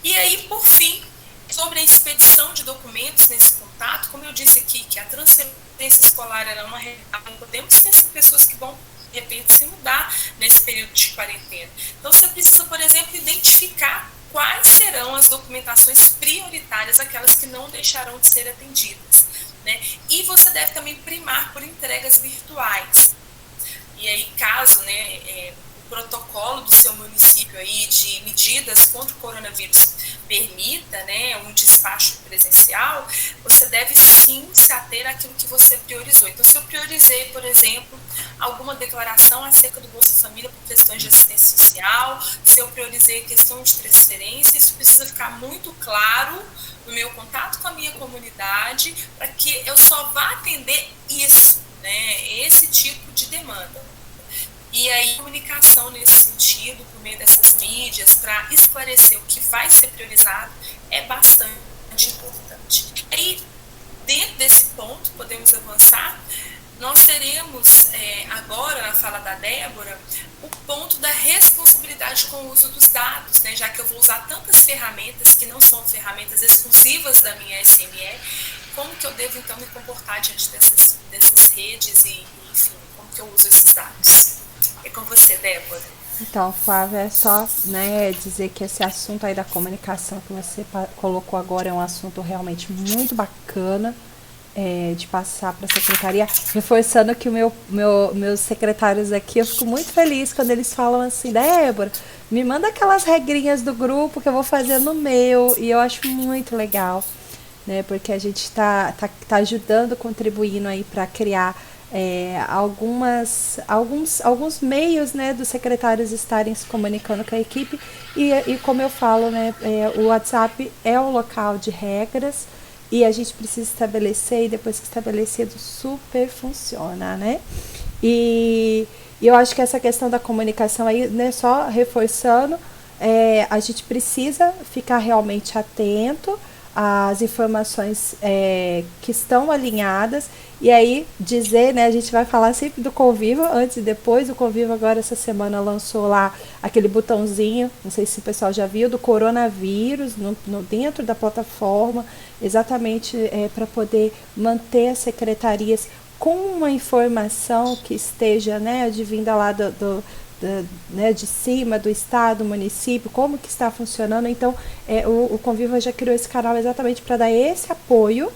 E aí, por fim, sobre a expedição de documentos nesse contato, como eu disse aqui, que a transferência escolar era uma realidade, podemos ter sim, pessoas que vão, de repente, se mudar nesse período de quarentena. Então, você precisa, por exemplo, identificar quais serão as documentações prioritárias, aquelas que não deixarão de ser atendidas, né? E você deve também primar por entregas virtuais. E aí, caso, né, o protocolo do seu município aí de medidas contra o coronavírus permita, né, um despacho presencial, você deve sim se ater àquilo que você priorizou. Então, se eu priorizei, por exemplo, alguma declaração acerca do Bolsa Família por questões de assistência social, se eu priorizei questão de transferência, isso precisa ficar muito claro no meu contato com a minha comunidade, para que eu só vá atender isso, né, esse tipo de demanda. E aí, a comunicação nesse sentido, por meio dessas mídias, para esclarecer o que vai ser priorizado, é bastante importante. E dentro desse ponto, podemos avançar, nós teremos agora, na fala da Débora, o ponto da responsabilidade com o uso dos dados, né? Já que eu vou usar tantas ferramentas que não são ferramentas exclusivas da minha SME, como que eu devo então me comportar diante dessas redes e, enfim, como que eu uso esses dados? É com você, Débora. Então, Flávia, é só, né, dizer que esse assunto aí da comunicação que você colocou agora é um assunto realmente muito bacana, de passar para a secretaria, reforçando que meus secretários aqui, eu fico muito feliz quando eles falam assim, Débora, me manda aquelas regrinhas do grupo que eu vou fazer no meu, e eu acho muito legal, né, porque a gente tá ajudando, contribuindo aí para criar alguns meios, né, dos secretários estarem se comunicando com a equipe, e como eu falo, né, o WhatsApp é um local de regras, e a gente precisa estabelecer, e depois que estabelecido, super funciona, né? E eu acho que essa questão da comunicação aí, né, só reforçando, a gente precisa ficar realmente atento às informações que estão alinhadas, e aí dizer, né, a gente vai falar sempre do Conviva, antes e depois. O Conviva agora essa semana lançou lá aquele botãozinho, não sei se o pessoal já viu, do coronavírus dentro da plataforma, exatamente para poder manter as secretarias com uma informação que esteja, né, advinda lá né, de cima, do estado, do município, como que está funcionando. Então, o Conviva já criou esse canal exatamente para dar esse apoio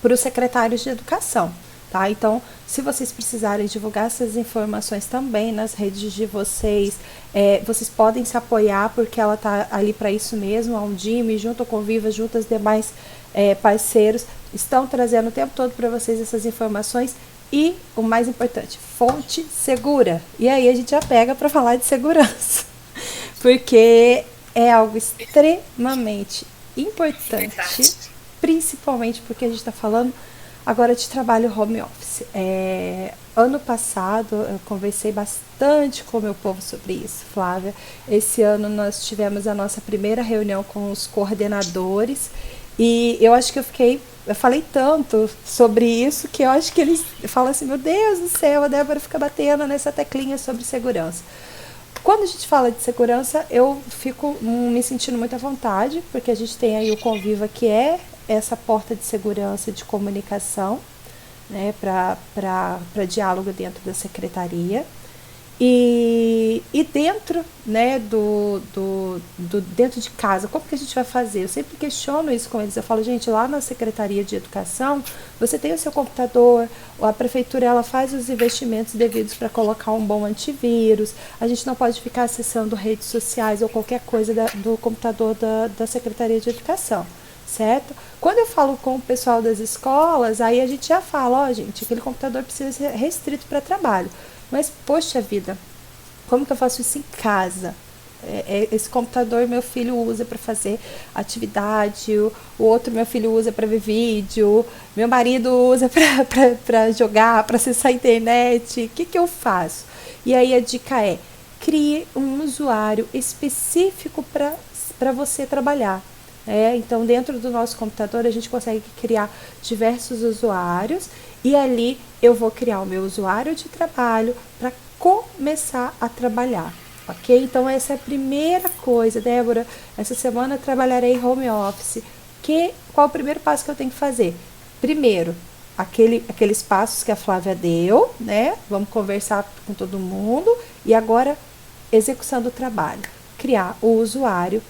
para os secretários de educação, tá? Então, se vocês precisarem divulgar essas informações também nas redes de vocês, vocês podem se apoiar, porque ela está ali para isso mesmo. A Undime, junto ao Conviva, junto aos demais parceiros, estão trazendo o tempo todo para vocês essas informações. E o mais importante, fonte segura. E aí a gente já pega para falar de segurança, porque é algo extremamente importante, principalmente porque a gente está falando agora de trabalho home office. Ano passado eu conversei bastante com o meu povo sobre isso, Flávia. Esse ano nós tivemos a nossa primeira reunião com os coordenadores, e eu acho que eu falei tanto sobre isso que eu acho que eles falam assim, meu Deus do céu, a Débora fica batendo nessa teclinha sobre segurança. Quando a gente fala de segurança, eu fico me sentindo muito à vontade, porque a gente tem aí o Conviva, que é essa porta de segurança, de comunicação, né, para diálogo dentro da secretaria. E dentro, né, dentro de casa, como que a gente vai fazer? Eu sempre questiono isso com eles. Eu falo, gente, lá na Secretaria de Educação, você tem o seu computador, a prefeitura ela faz os investimentos devidos para colocar um bom antivírus, a gente não pode ficar acessando redes sociais ou qualquer coisa do computador da Secretaria de Educação, certo? Quando eu falo com o pessoal das escolas, aí a gente já fala, gente, aquele computador precisa ser restrito para trabalho. Mas, poxa vida, como que eu faço isso em casa? Esse computador meu filho usa para fazer atividade, o outro meu filho usa para ver vídeo, meu marido usa para jogar, para acessar a internet. O que eu faço? E aí a dica é, crie um usuário específico para você trabalhar. Então, dentro do nosso computador, a gente consegue criar diversos usuários, e ali eu vou criar o meu usuário de trabalho para começar a trabalhar, ok? Então, essa é a primeira coisa. Débora, essa semana eu trabalharei home office. Qual o primeiro passo que eu tenho que fazer? Primeiro, aqueles passos que a Flávia deu, né? Vamos conversar com todo mundo, e agora, execução do trabalho. Criar o usuário.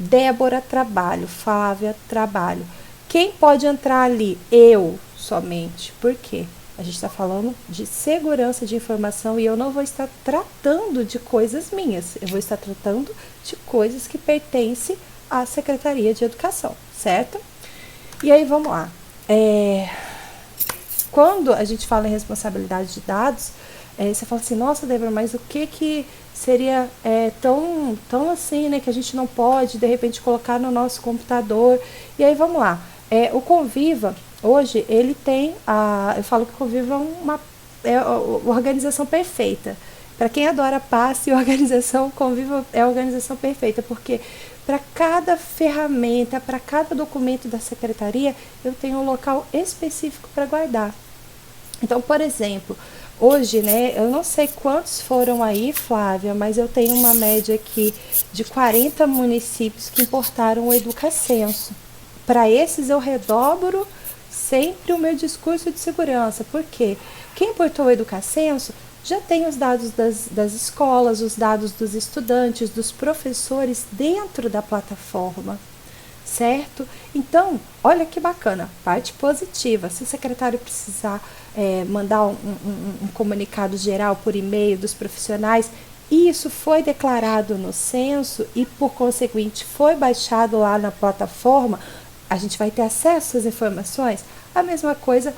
Débora, trabalho. Flávia, trabalho. Quem pode entrar ali? Eu somente. Por quê? A gente está falando de segurança de informação, e eu não vou estar tratando de coisas minhas. Eu vou estar tratando de coisas que pertencem à Secretaria de Educação, certo? E aí, vamos lá. Quando a gente fala em responsabilidade de dados, você fala assim, nossa, Débora, mas o que seria tão assim, né, que a gente não pode, de repente, colocar no nosso computador? E aí, vamos lá. O Conviva, Hoje ele tem eu falo que o Conviva é a organização perfeita. Para quem adora paz e organização, o Conviva é a organização perfeita, porque para cada ferramenta, para cada documento da secretaria, eu tenho um local específico para guardar. Então, por exemplo, hoje, né, eu não sei quantos foram aí, Flávia, mas eu tenho uma média aqui de 40 municípios que importaram o Educacenso. Para esses eu redobro sempre o meu discurso de segurança, porque quem importou o Educacenso já tem os dados das escolas, os dados dos estudantes, dos professores dentro da plataforma, certo? Então, olha que bacana, parte positiva. Se o secretário precisar mandar um comunicado geral por e-mail dos profissionais, e isso foi declarado no censo e, por conseguinte, foi baixado lá na plataforma, a gente vai ter acesso às informações. A mesma coisa,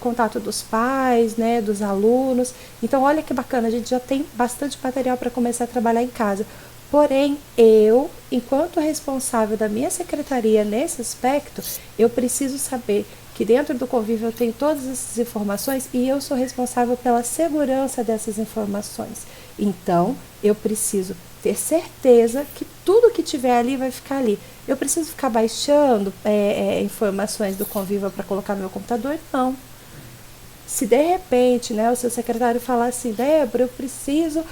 contato dos pais, né, dos alunos. Então, olha que bacana, a gente já tem bastante material para começar a trabalhar em casa. Porém, eu, enquanto responsável da minha secretaria nesse aspecto, eu preciso saber que dentro do Convívio eu tenho todas essas informações e eu sou responsável pela segurança dessas informações. Então, eu preciso ter certeza que tudo que tiver ali vai ficar ali. Eu preciso ficar baixando informações do Conviva para colocar no meu computador? Não. Se de repente, né, o seu secretário falar assim, Débora, eu preciso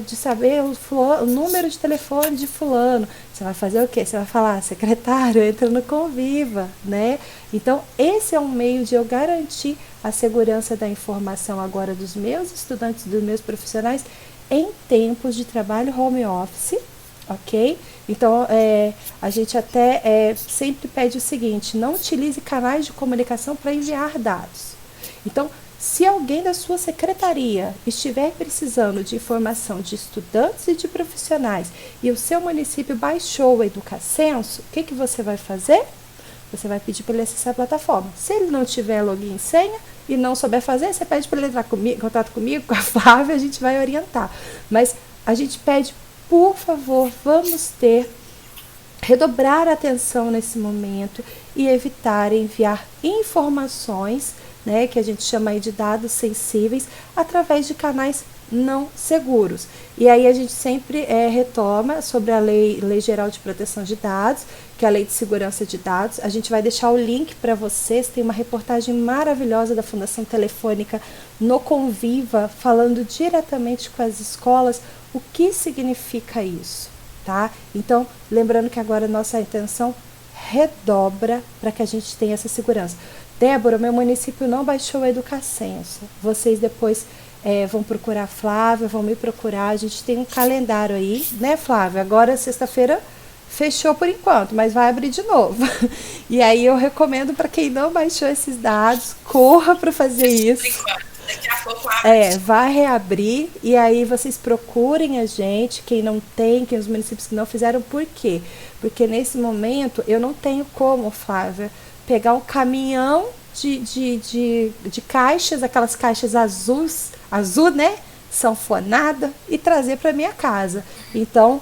de saber o número de telefone de fulano, você vai fazer o quê? Você vai falar, secretário, entra no Conviva, né? Então, esse é um meio de eu garantir a segurança da informação agora dos meus estudantes, dos meus profissionais, em tempos de trabalho home office, ok? Então, a gente até sempre pede o seguinte, não utilize canais de comunicação para enviar dados. Então, se alguém da sua secretaria estiver precisando de informação de estudantes e de profissionais e o seu município baixou o Educacenso, o que você vai fazer? Você vai pedir para ele acessar a plataforma. Se ele não tiver login e senha e não souber fazer, você pede para ele entrar em contato comigo, com a Flávia, a gente vai orientar. Mas a gente pede, por favor, vamos redobrar a atenção nesse momento e evitar enviar informações, né, que a gente chama aí de dados sensíveis, através de canais não seguros. E aí a gente sempre retoma sobre a Lei Geral de Proteção de Dados, que é a Lei de Segurança de Dados. A gente vai deixar o link para vocês, tem uma reportagem maravilhosa da Fundação Telefônica no Conviva, falando diretamente com as escolas o que significa isso, tá? Então, lembrando que agora a nossa intenção redobra para que a gente tenha essa segurança. Débora, meu município não baixou o Educacenso. Vocês depois vão procurar a Flávia, vão me procurar. A gente tem um calendário aí, né, Flávia? Agora, sexta-feira, fechou por enquanto, mas vai abrir de novo. E aí eu recomendo para quem não baixou esses dados, corra para fazer isso. Por enquanto, daqui a pouco abre. Vai reabrir e aí vocês procurem a gente, quem não tem, quem os municípios que não fizeram, por quê? Porque nesse momento eu não tenho como, Flávia, pegar um caminhão de caixas, aquelas caixas azul, né, sanfonada, e trazer para minha casa. Então,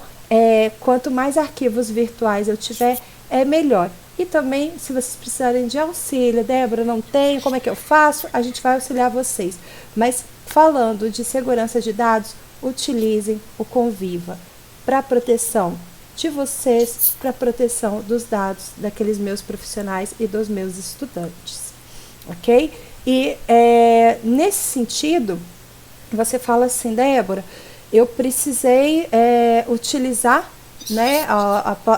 quanto mais arquivos virtuais eu tiver, é melhor. E também, se vocês precisarem de auxílio, Débora, não tenho, como é que eu faço? A gente vai auxiliar vocês. Mas, falando de segurança de dados, utilizem o Conviva para proteção de vocês, para proteção dos dados daqueles meus profissionais e dos meus estudantes, ok? E nesse sentido, você fala assim, Débora, eu precisei utilizar, né,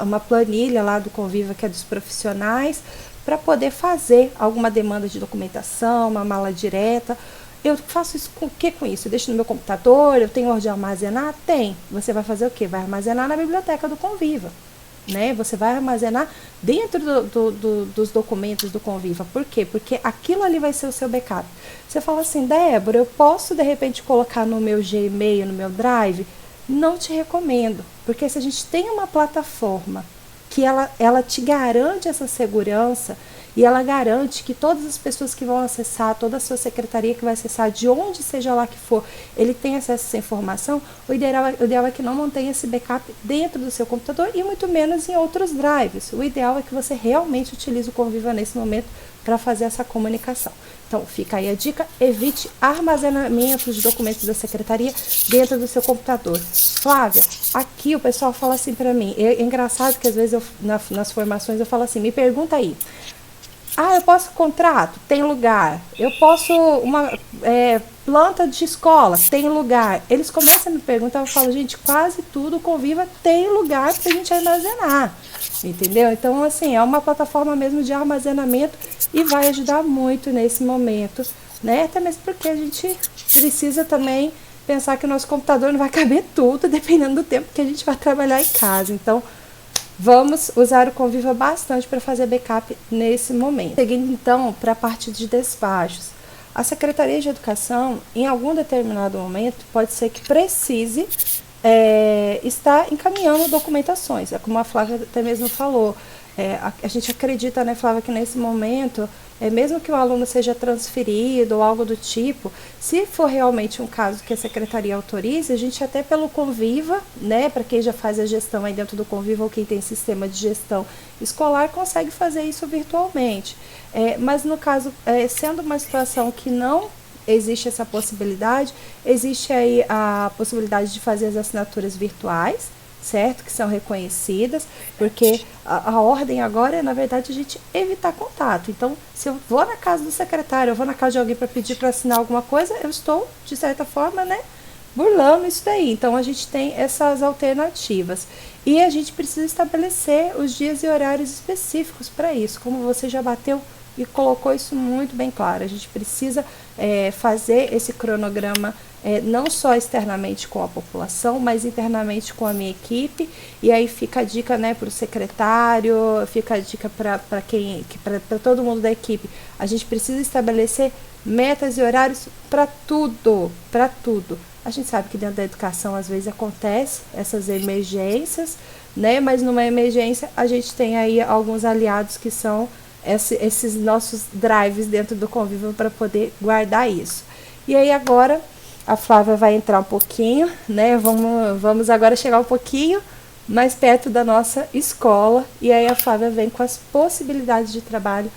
uma planilha lá do Conviva, que é dos profissionais, para poder fazer alguma demanda de documentação, uma mala direta. Eu faço isso com o que com isso? Eu deixo no meu computador, eu tenho onde armazenar? Tem. Você vai fazer o quê? Vai armazenar na biblioteca do Conviva, né? Você vai armazenar dentro dos documentos do Conviva. Por quê? Porque aquilo ali vai ser o seu backup. Você fala assim, Débora, eu posso de repente colocar no meu Gmail, no meu Drive? Não te recomendo, porque se a gente tem uma plataforma que ela te garante essa segurança, e ela garante que todas as pessoas que vão acessar, toda a sua secretaria que vai acessar, de onde seja lá que for, ele tem acesso a essa informação. O ideal é que não mantenha esse backup dentro do seu computador e muito menos em outros drives. O ideal é que você realmente utilize o Conviva nesse momento para fazer essa comunicação. Então, fica aí a dica: evite armazenamento de documentos da secretaria dentro do seu computador. Flávia, aqui o pessoal fala assim para mim, é engraçado que às vezes nas formações eu falo assim, me pergunta aí, eu posso contrato? Tem lugar. Eu posso planta de escola? Tem lugar. Eles começam a me perguntar, eu falo, gente, quase tudo o Conviva tem lugar para a gente armazenar. Entendeu? Então, assim, é uma plataforma mesmo de armazenamento e vai ajudar muito nesse momento, né? Até mesmo porque a gente precisa também pensar que o nosso computador não vai caber tudo, dependendo do tempo que a gente vai trabalhar em casa. Então, vamos usar o Conviva bastante para fazer backup nesse momento. Seguindo, então, para a parte de despachos. A Secretaria de Educação, em algum determinado momento, pode ser que precise está encaminhando documentações. É como a Flávia até mesmo falou. A gente acredita, né, Flávia, que nesse momento, mesmo que o aluno seja transferido ou algo do tipo, se for realmente um caso que a secretaria autorize, a gente até pelo Conviva, né, para quem já faz a gestão aí dentro do Conviva ou quem tem sistema de gestão escolar, consegue fazer isso virtualmente. Mas no caso, sendo uma situação que não existe essa possibilidade, existe aí a possibilidade de fazer as assinaturas virtuais, certo? Que são reconhecidas, porque a ordem agora é, na verdade, a gente evitar contato. Então, se eu vou na casa do secretário, eu vou na casa de alguém para pedir para assinar alguma coisa, eu estou, de certa forma, né, burlando isso daí. Então, a gente tem essas alternativas. E a gente precisa estabelecer os dias e horários específicos para isso, como você já bateu e colocou isso muito bem claro. A gente precisa fazer esse cronograma não só externamente com a população, mas internamente com a minha equipe. E aí fica a dica, né, para o secretário, fica a dica para todo mundo da equipe. A gente precisa estabelecer metas e horários para tudo, para tudo. A gente sabe que dentro da educação às vezes acontece essas emergências, né, mas numa emergência a gente tem aí alguns aliados que são esses nossos drives dentro do Conviva para poder guardar isso. E aí agora a Flávia vai entrar um pouquinho, né? Vamos agora chegar um pouquinho mais perto da nossa escola, e aí a Flávia vem com as possibilidades de trabalho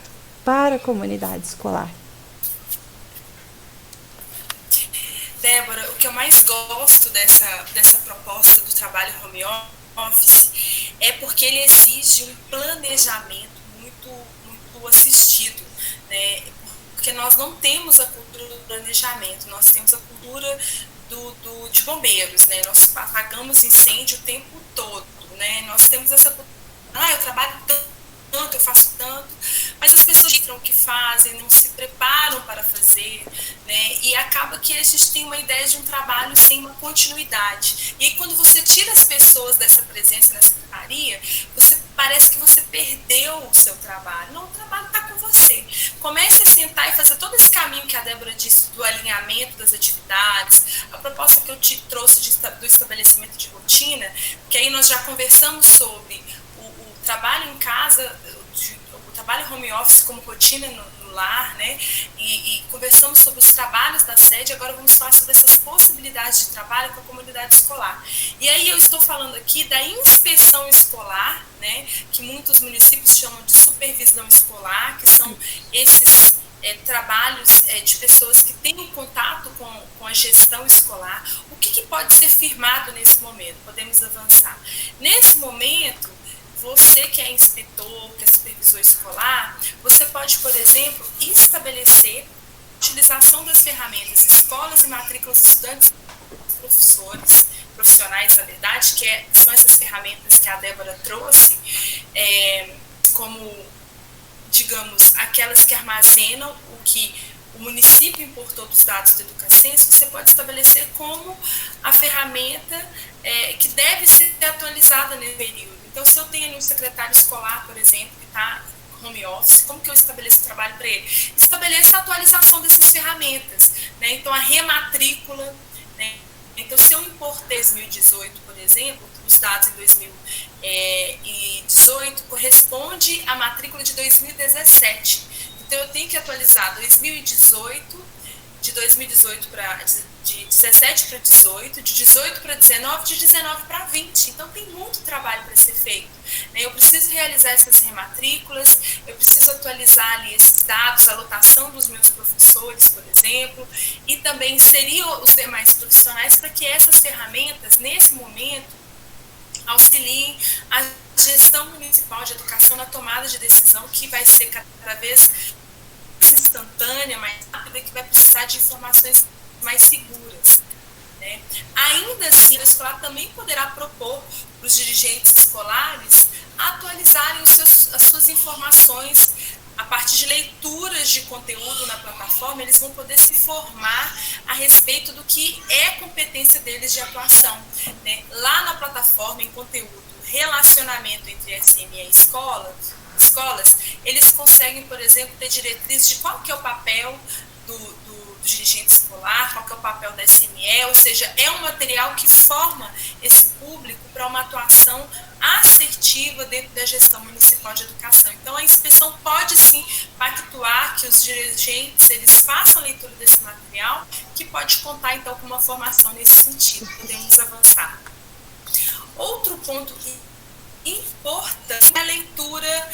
para a comunidade escolar. Débora, o que eu mais gosto dessa proposta do trabalho home office é porque ele exige um planejamento muito assistido, né? Porque nós não temos a cultura do planejamento, nós temos a cultura de bombeiros, né? Nós apagamos incêndio o tempo todo, né? Nós temos essa cultura, eu trabalho tanto, eu faço tanto, mas as pessoas dizem o que fazem, não se preparam para fazer, né? E acaba que a gente tem uma ideia de um trabalho sem uma continuidade. E aí, quando você tira as pessoas dessa presença na secretaria, parece que você perdeu o seu trabalho. Não, o trabalho está com você. Comece a sentar e fazer todo esse caminho que a Débora disse do alinhamento das atividades, a proposta que eu te trouxe do estabelecimento de rotina, que aí nós já conversamos sobre o trabalho em casa, o trabalho home office como rotina no lar, né? E conversamos sobre os trabalhos da sede. Agora vamos falar sobre essas possibilidades de trabalho com a comunidade escolar. E aí eu estou falando aqui da inspeção escolar, né? Que muitos municípios chamam de supervisão escolar, que são esses trabalhos de pessoas que têm um contato com a gestão escolar. O que pode ser firmado nesse momento? Podemos avançar. Nesse momento, você que é inspetor, que é supervisor escolar, você pode, por exemplo, estabelecer a utilização das ferramentas escolas e matrículas de estudantes, profissionais, na verdade, são essas ferramentas que a Débora trouxe, como, digamos, aquelas que armazenam o que o município importou dos dados do Educacense. Você pode estabelecer como a ferramenta que deve ser atualizada nesse período. Então, se eu tenho um secretário escolar, por exemplo, que está home office, como que eu estabeleço o trabalho para ele? Estabeleça a atualização dessas ferramentas, né? Então, a rematrícula, né? Então, se eu impor 2018, por exemplo, os dados em 2018 corresponde à matrícula de 2017. Então, eu tenho que atualizar 2018, de 2018 de 17 para 18, de 18 para 19, de 19 para 20. Então, tem muito trabalho para ser feito. Eu preciso realizar essas rematrículas, eu preciso atualizar ali esses dados, a lotação dos meus professores, por exemplo, e também inserir os demais profissionais para que essas ferramentas, nesse momento, auxiliem a gestão municipal de educação na tomada de decisão, que vai ser cada vez instantânea, mais rápida, que vai precisar de informações mais seguras. Ainda assim, a escola também poderá propor para os dirigentes escolares atualizarem as suas informações a partir de leituras de conteúdo na plataforma. Eles vão poder se formar a respeito do que é competência deles de atuação. Lá na plataforma, em conteúdo, relacionamento entre SME e escolas, eles conseguem, por exemplo, ter diretrizes de qual que é o papel do dirigente escolar, qual que é o papel da SME, ou seja, é um material que forma esse público para uma atuação assertiva dentro da gestão municipal de educação. Então, a inspeção pode sim pactuar que os dirigentes eles façam a leitura desse material, que pode contar então com uma formação nesse sentido. Podemos avançar. Outro ponto importante é a leitura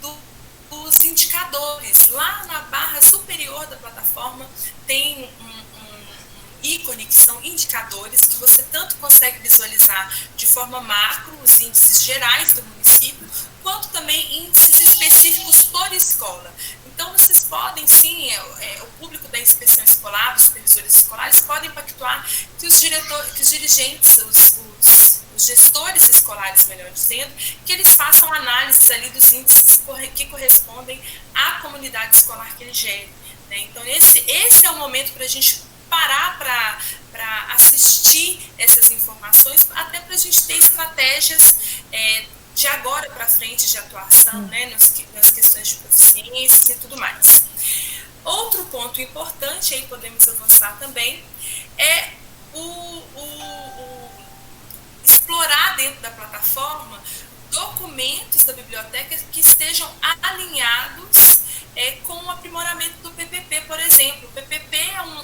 dos indicadores. Lá na barra superior da plataforma tem um ícone que são indicadores, que você tanto consegue visualizar de forma macro os índices gerais do município, quanto também índices específicos por escola. Então, vocês podem, sim, o público da inspeção escolar, os supervisores escolares, podem pactuar que os dirigentes, os gestores escolares, melhor dizendo, que eles façam análises ali dos índices que correspondem à comunidade escolar que eles gerem. Então, esse é o momento para a gente parar para assistir essas informações, até para a gente ter estratégias de agora para frente de atuação, nas questões de proficiência e tudo mais. Outro ponto importante, aí podemos avançar também, é explorar dentro da plataforma documentos da biblioteca que estejam alinhados com o aprimoramento do PPP, por exemplo. O PPP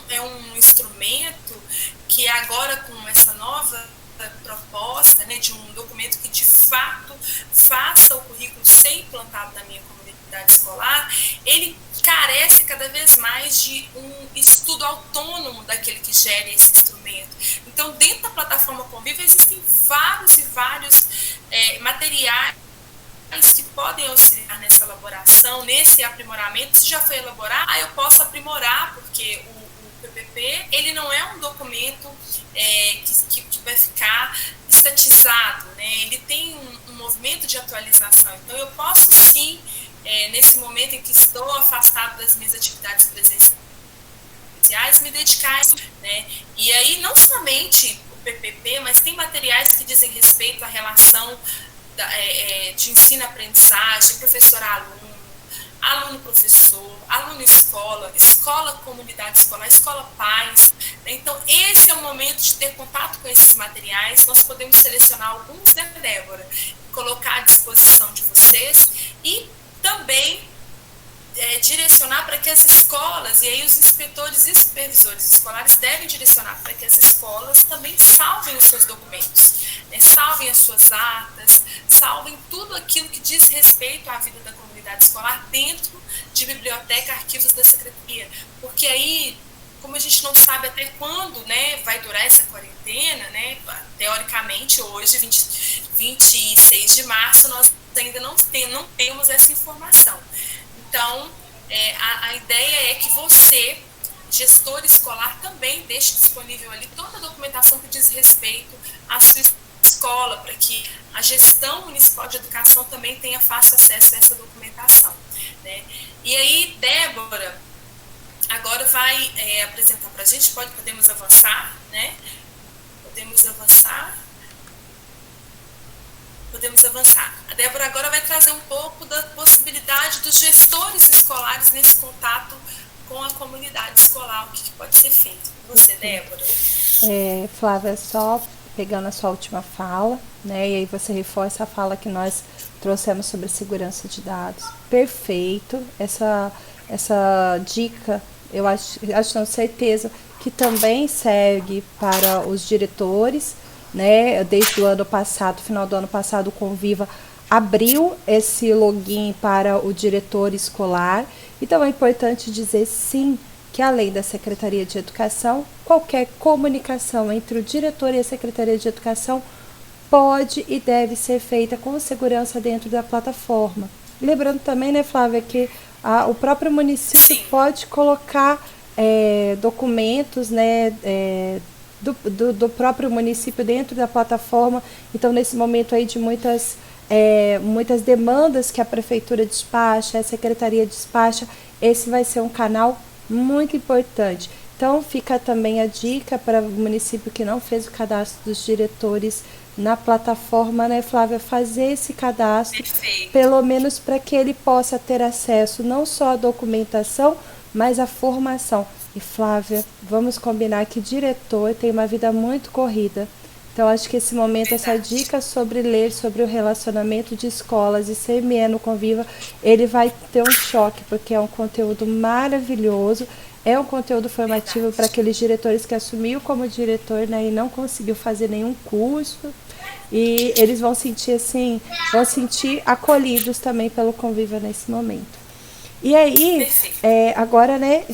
é um instrumento que agora, com essa nova proposta, de um documento que de fato faça o currículo ser implantado na minha comunidade escolar, ele carece cada vez mais de um estudo autônomo daquele que gere esse instrumento. Então, dentro da plataforma Conviva existem vários e vários materiais que podem auxiliar nessa elaboração, nesse aprimoramento. Se já foi elaborado, eu posso aprimorar, porque o PPP ele não é um documento que vai ficar estatizado, ele tem um movimento de atualização. Então, eu posso sim, nesse momento em que estou afastado das minhas atividades presenciais, me dedicar a isso, E aí, não somente o PPP, mas tem materiais que dizem respeito à relação de ensino-aprendizagem, professor-aluno, aluno-professor, aluno-escola, escola-comunidade escolar, escola-pais. Então, esse é o momento de ter contato com esses materiais. Nós podemos selecionar alguns, Débora, colocar à disposição de vocês e também direcionar para que as escolas, e aí os inspetores e supervisores escolares devem direcionar para que as escolas também salvem os seus documentos, salvem as suas atas, salvem tudo aquilo que diz respeito à vida da comunidade escolar dentro de biblioteca, arquivos da secretaria, porque aí, como a gente não sabe até quando vai durar essa quarentena, teoricamente hoje, 26 de março, nós ainda não temos essa informação. Então, a ideia é que você, gestor escolar, também deixe disponível ali toda a documentação que diz respeito à sua escola, para que a gestão municipal de educação também tenha fácil acesso a essa documentação. E aí, Débora, agora vai apresentar para a gente, podemos avançar, Podemos avançar. A Débora agora vai trazer um pouco da possibilidade dos gestores escolares nesse contato com a comunidade escolar, o que pode ser feito. Você, Débora? Flávia, só pegando a sua última fala, né? E aí você reforça a fala que nós trouxemos sobre segurança de dados. Perfeito. Essa dica, eu acho com certeza que também segue para os diretores, né? Desde o ano passado, final do ano passado, o Conviva abriu esse login para o diretor escolar. Então é importante dizer sim que além da Secretaria de Educação, qualquer comunicação entre o diretor e a Secretaria de Educação pode e deve ser feita com segurança dentro da plataforma. Lembrando também, né, Flávia, que o próprio município pode colocar documentos, né, do próprio município dentro da plataforma. Então, nesse momento aí de muitas demandas que a prefeitura despacha, a secretaria despacha, esse vai ser um canal muito importante. Então, fica também a dica para o município que não fez o cadastro dos diretores na plataforma, né, Flávia, fazer esse cadastro, pelo menos para que ele possa ter acesso não só à documentação, mas à formação. E, Flávia, vamos combinar que diretor tem uma vida muito corrida. Então, acho que esse momento, essa dica sobre ler, sobre o relacionamento de escolas e CME no Conviva, ele vai ter um choque, porque é um conteúdo maravilhoso, é um conteúdo formativo para aqueles diretores que assumiu como diretor, né, e não conseguiu fazer nenhum curso. E eles vão sentir acolhidos também pelo Conviva nesse momento. E aí, agora, né,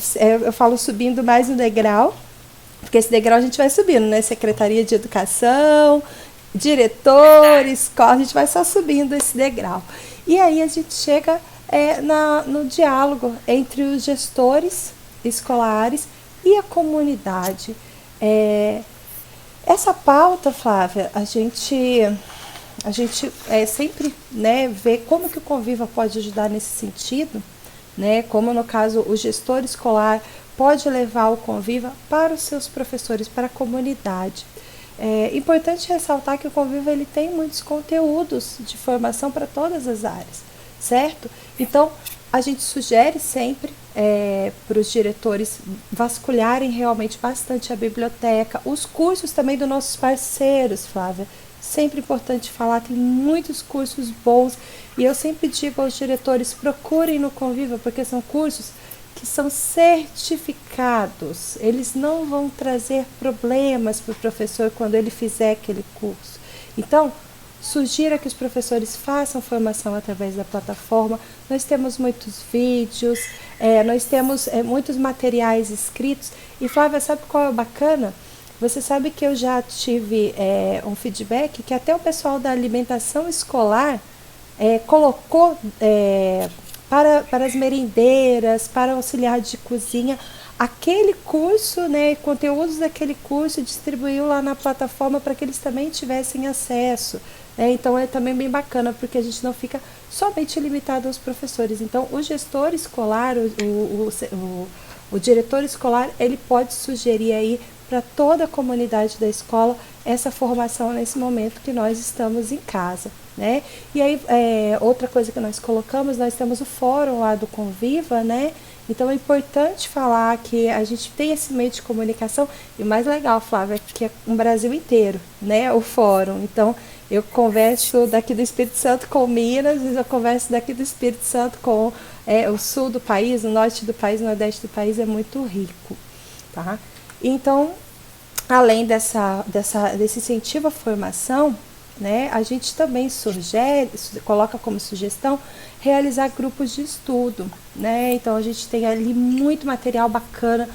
eu falo subindo mais um degrau, porque esse degrau a gente vai subindo, né? Secretaria de Educação, diretor, escola, a gente vai só subindo esse degrau. E aí a gente chega no diálogo entre os gestores escolares e a comunidade. Essa pauta, Flávia, a gente sempre, né, vê como que o Conviva pode ajudar nesse sentido, né? Como no caso o gestor escolar pode levar o Conviva para os seus professores, para a comunidade. É importante ressaltar que o Conviva ele tem muitos conteúdos de formação para todas as áreas, certo? Então, a gente sugere sempre para os diretores vasculharem realmente bastante a biblioteca, os cursos também dos nossos parceiros, Flávia. Sempre importante falar, tem muitos cursos bons, e eu sempre digo aos diretores, procurem no Conviva, porque são cursos que são certificados, eles não vão trazer problemas para o professor quando ele fizer aquele curso. Então, sugira que os professores façam formação através da plataforma. Nós temos muitos vídeos, nós temos muitos materiais escritos. E, Flávia, sabe qual é o bacana? Você sabe que eu já tive um feedback que até o pessoal da alimentação escolar colocou para as merendeiras, para auxiliar de cozinha, aquele curso, né, conteúdos daquele curso, distribuiu lá na plataforma para que eles também tivessem acesso. Então é também bem bacana, porque a gente não fica somente limitado aos professores. Então o gestor escolar, o diretor escolar, ele pode sugerir aí para toda a comunidade da escola essa formação nesse momento que nós estamos em casa, né? E aí, outra coisa que nós colocamos, nós temos o fórum lá do Conviva, né? Então é importante falar que a gente tem esse meio de comunicação, e o mais legal, Flávia, é que é um Brasil inteiro, né? O fórum. Então eu converso daqui do Espírito Santo com Minas, eu converso daqui do Espírito Santo com o sul do país, o norte do país, o nordeste do país, é muito rico, tá? Então, além desse incentivo à formação, né, a gente também coloca como sugestão realizar grupos de estudo, né? Então a gente tem ali muito material bacana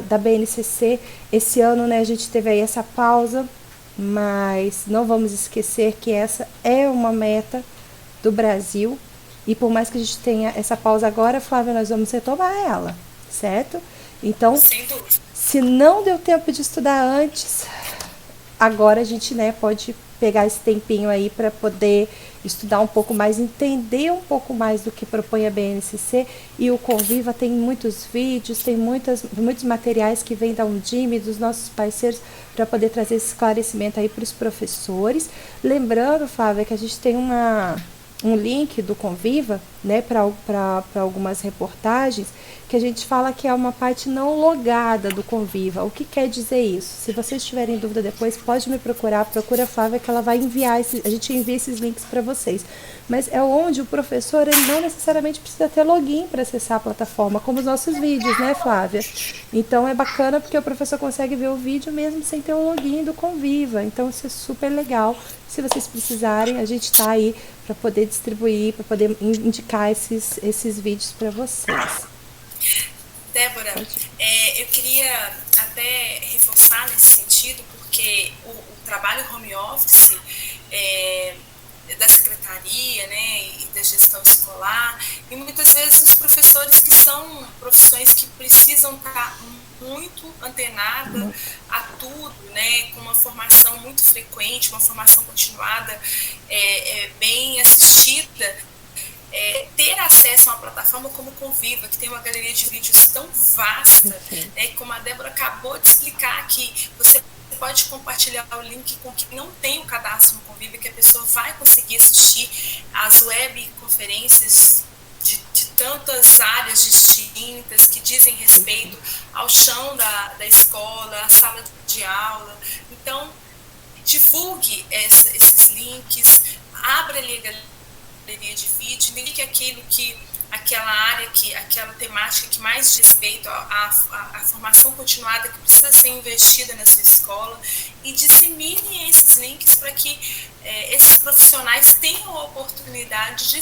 da BNCC. Esse ano, né, a gente teve aí essa pausa, mas não vamos esquecer que essa é uma meta do Brasil, e por mais que a gente tenha essa pausa agora, Flávia, nós vamos retomar ela, certo? Então, se não deu tempo de estudar antes, agora a gente, né, pode pegar esse tempinho aí para poder estudar um pouco mais, entender um pouco mais do que propõe a BNCC. E o Conviva tem muitos vídeos, tem muitos materiais que vêm da Undime, dos nossos parceiros, para poder trazer esse esclarecimento aí para os professores. Lembrando, Flávia, que a gente tem um link do Conviva né, para algumas reportagens, que a gente fala que é uma parte não logada do Conviva. O que quer dizer isso? Se vocês tiverem dúvida depois, pode me procurar, procura a Flávia que ela vai enviar, a gente envia esses links para vocês. Mas é onde o professor ele não necessariamente precisa ter login para acessar a plataforma, como os nossos vídeos, né, Flávia? Então é bacana porque o professor consegue ver o vídeo mesmo sem ter o login do Conviva. Então isso é super legal. Se vocês precisarem, a gente está aí para poder distribuir, para poder indicar esses vídeos para vocês. Débora, eu queria até reforçar nesse sentido, porque o trabalho home office da secretaria, né, e da gestão escolar, e muitas vezes os professores que são profissões que precisam estar muito antenada a tudo, né, com uma formação muito frequente, uma formação continuada, bem assistida, ter acesso a uma plataforma como Conviva, que tem uma galeria de vídeos tão vasta, né, como a Débora acabou de explicar, que você pode compartilhar o link com quem não tem o cadastro no Conviva, que a pessoa vai conseguir assistir as webconferências de tantas áreas distintas que dizem respeito ao chão da escola, à sala de aula. Então, divulgue esses links, abra ali a galeria de vídeo, indique aquela área, aquela temática que mais diz respeito à formação continuada que precisa ser investida na sua escola, e dissemine esses links para que esses profissionais tenham a oportunidade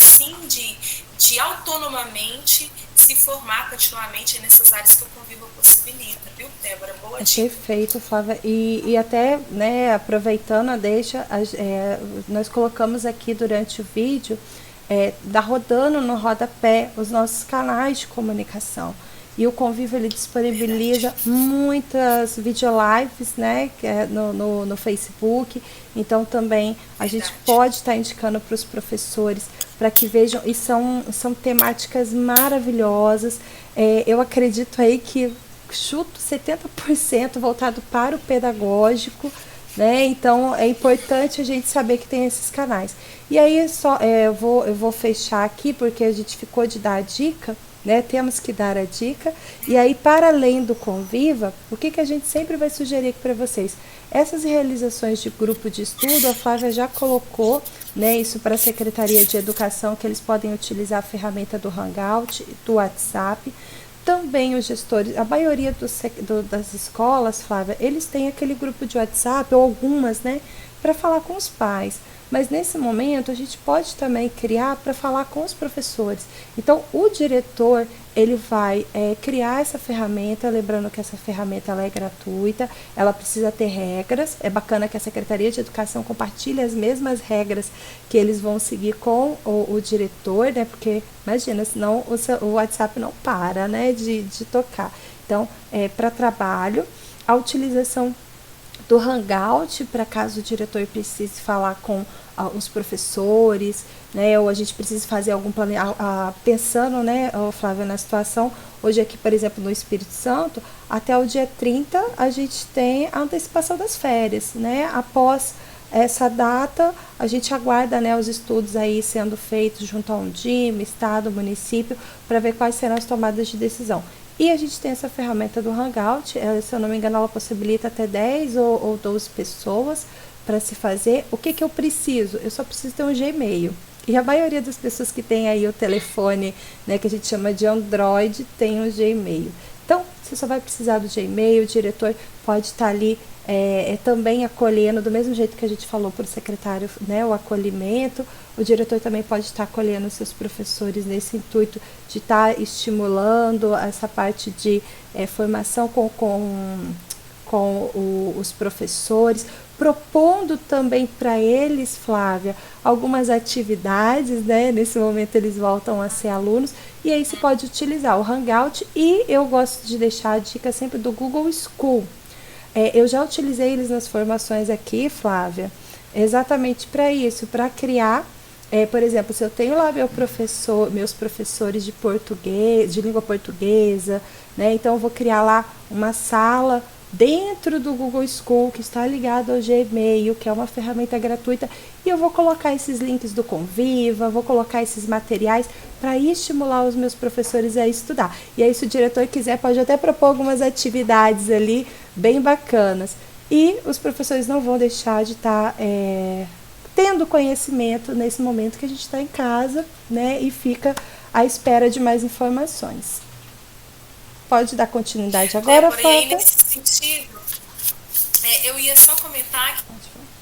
de autonomamente se formar continuamente nessas áreas que o Conviva possibilita, viu, Débora? Boa dica. Perfeito, Flávia. E até, né, aproveitando a deixa, nós colocamos aqui durante o vídeo, rodando no rodapé os nossos canais de comunicação. E o Conviva ele disponibiliza muitas videolives, né, no Facebook. Então também a gente pode estar indicando para os professores para que vejam, e são temáticas maravilhosas. Eu acredito aí que chuto 70% voltado para o pedagógico, né? Então é importante a gente saber que tem esses canais. E aí eu vou fechar aqui porque a gente ficou de dar a dica, né? Temos que dar a dica. E aí, para além do Conviva, o que a gente sempre vai sugerir aqui para vocês? Essas realizações de grupo de estudo, a Flávia já colocou, né, isso para a Secretaria de Educação, que eles podem utilizar a ferramenta do Hangout, do WhatsApp. Também os gestores, a maioria das escolas, Flávia, eles têm aquele grupo de WhatsApp, ou algumas, né, para falar com os pais. Mas nesse momento a gente pode também criar para falar com os professores. Então o diretor ele vai criar essa ferramenta, lembrando que essa ferramenta ela é gratuita, ela precisa ter regras. É bacana que a Secretaria de Educação compartilhe as mesmas regras que eles vão seguir com o diretor, né? Porque imagina, senão o WhatsApp não para, né, de tocar. Então, para trabalho, a utilização do Hangout, para caso o diretor precise falar com os professores, né, ou a gente precisa fazer algum planejamento, pensando, né, Flávia, na situação, hoje aqui, por exemplo, no Espírito Santo, até o dia 30 a gente tem a antecipação das férias, né, após essa data, a gente aguarda, né, os estudos aí sendo feitos junto a um DIM, Estado, município, para ver quais serão as tomadas de decisão. E a gente tem essa ferramenta do Hangout, se eu não me engano, ela possibilita até 10 ou 12 pessoas para se fazer. O que eu preciso? Eu só preciso ter um Gmail. E a maioria das pessoas que tem aí o telefone, né, que a gente chama de Android, tem um Gmail. Então, você só vai precisar do Gmail, o diretor pode estar ali também acolhendo, do mesmo jeito que a gente falou para o secretário, né, o acolhimento, o diretor também pode estar acolhendo os seus professores nesse intuito de estar estimulando essa parte de formação com os professores, propondo também para eles, Flávia, algumas atividades, né? Nesse momento eles voltam a ser alunos, e aí se pode utilizar o Hangout, e eu gosto de deixar a dica sempre do Google School. Eu já utilizei eles nas formações aqui, Flávia, exatamente para isso, para criar, por exemplo, se eu tenho lá meus professores de português, de língua portuguesa, né? Então eu vou criar lá uma sala dentro do Google School, que está ligado ao Gmail, que é uma ferramenta gratuita, e eu vou colocar esses links do Conviva, vou colocar esses materiais para estimular os meus professores a estudar. E aí, se o diretor quiser, pode até propor algumas atividades ali bem bacanas. E os professores não vão deixar de estar tendo conhecimento nesse momento que a gente está em casa, né, e fica à espera de mais informações. Pode dar continuidade agora, Débora, e aí, Flávia? nesse sentido, eu ia só comentar